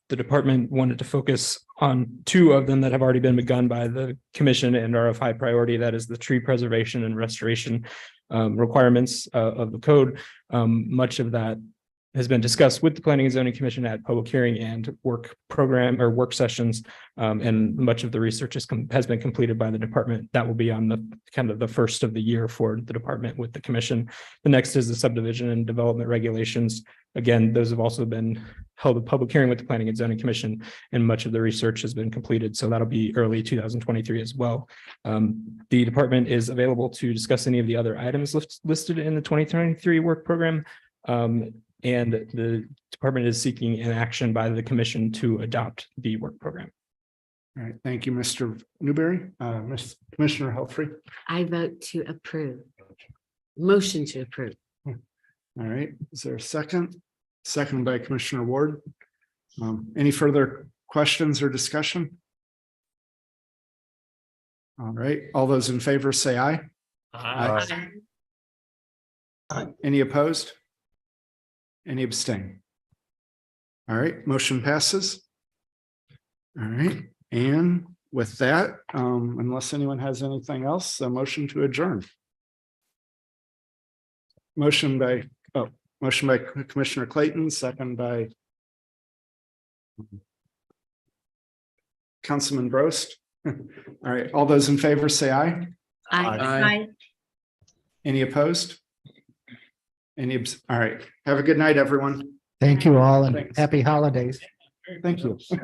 The department wanted to focus on two of them that have already been begun by the commission and are of high priority. That is the tree preservation and restoration requirements of the code. Much of that has been discussed with the Planning and Zoning Commission at public hearing and work program or work sessions. And much of the research has been completed by the department. That will be on the kind of the first of the year for the department with the commission. The next is the subdivision and development regulations. Again, those have also been held a public hearing with the Planning and Zoning Commission, and much of the research has been completed. So that'll be early 2023 as well. The department is available to discuss any of the other items listed in the 2023 work program. And the department is seeking an action by the commission to adopt the work program. All right, thank you, Mr. Newberry. Ms. Commissioner Helfrey. I vote to approve. Motion to approve. All right, is there a second? Second by Commissioner Ward. Any further questions or discussion? All right, all those in favor say aye. Aye. Any opposed? Any abstain? All right, motion passes. All right, and with that, unless anyone has anything else, a motion to adjourn. Motion by Commissioner Clayton, second by Councilman Brost. All right, all those in favor say aye. Aye. Any opposed? All right, have a good night, everyone. Thank you all and Thanks. happy holidays. Thank you.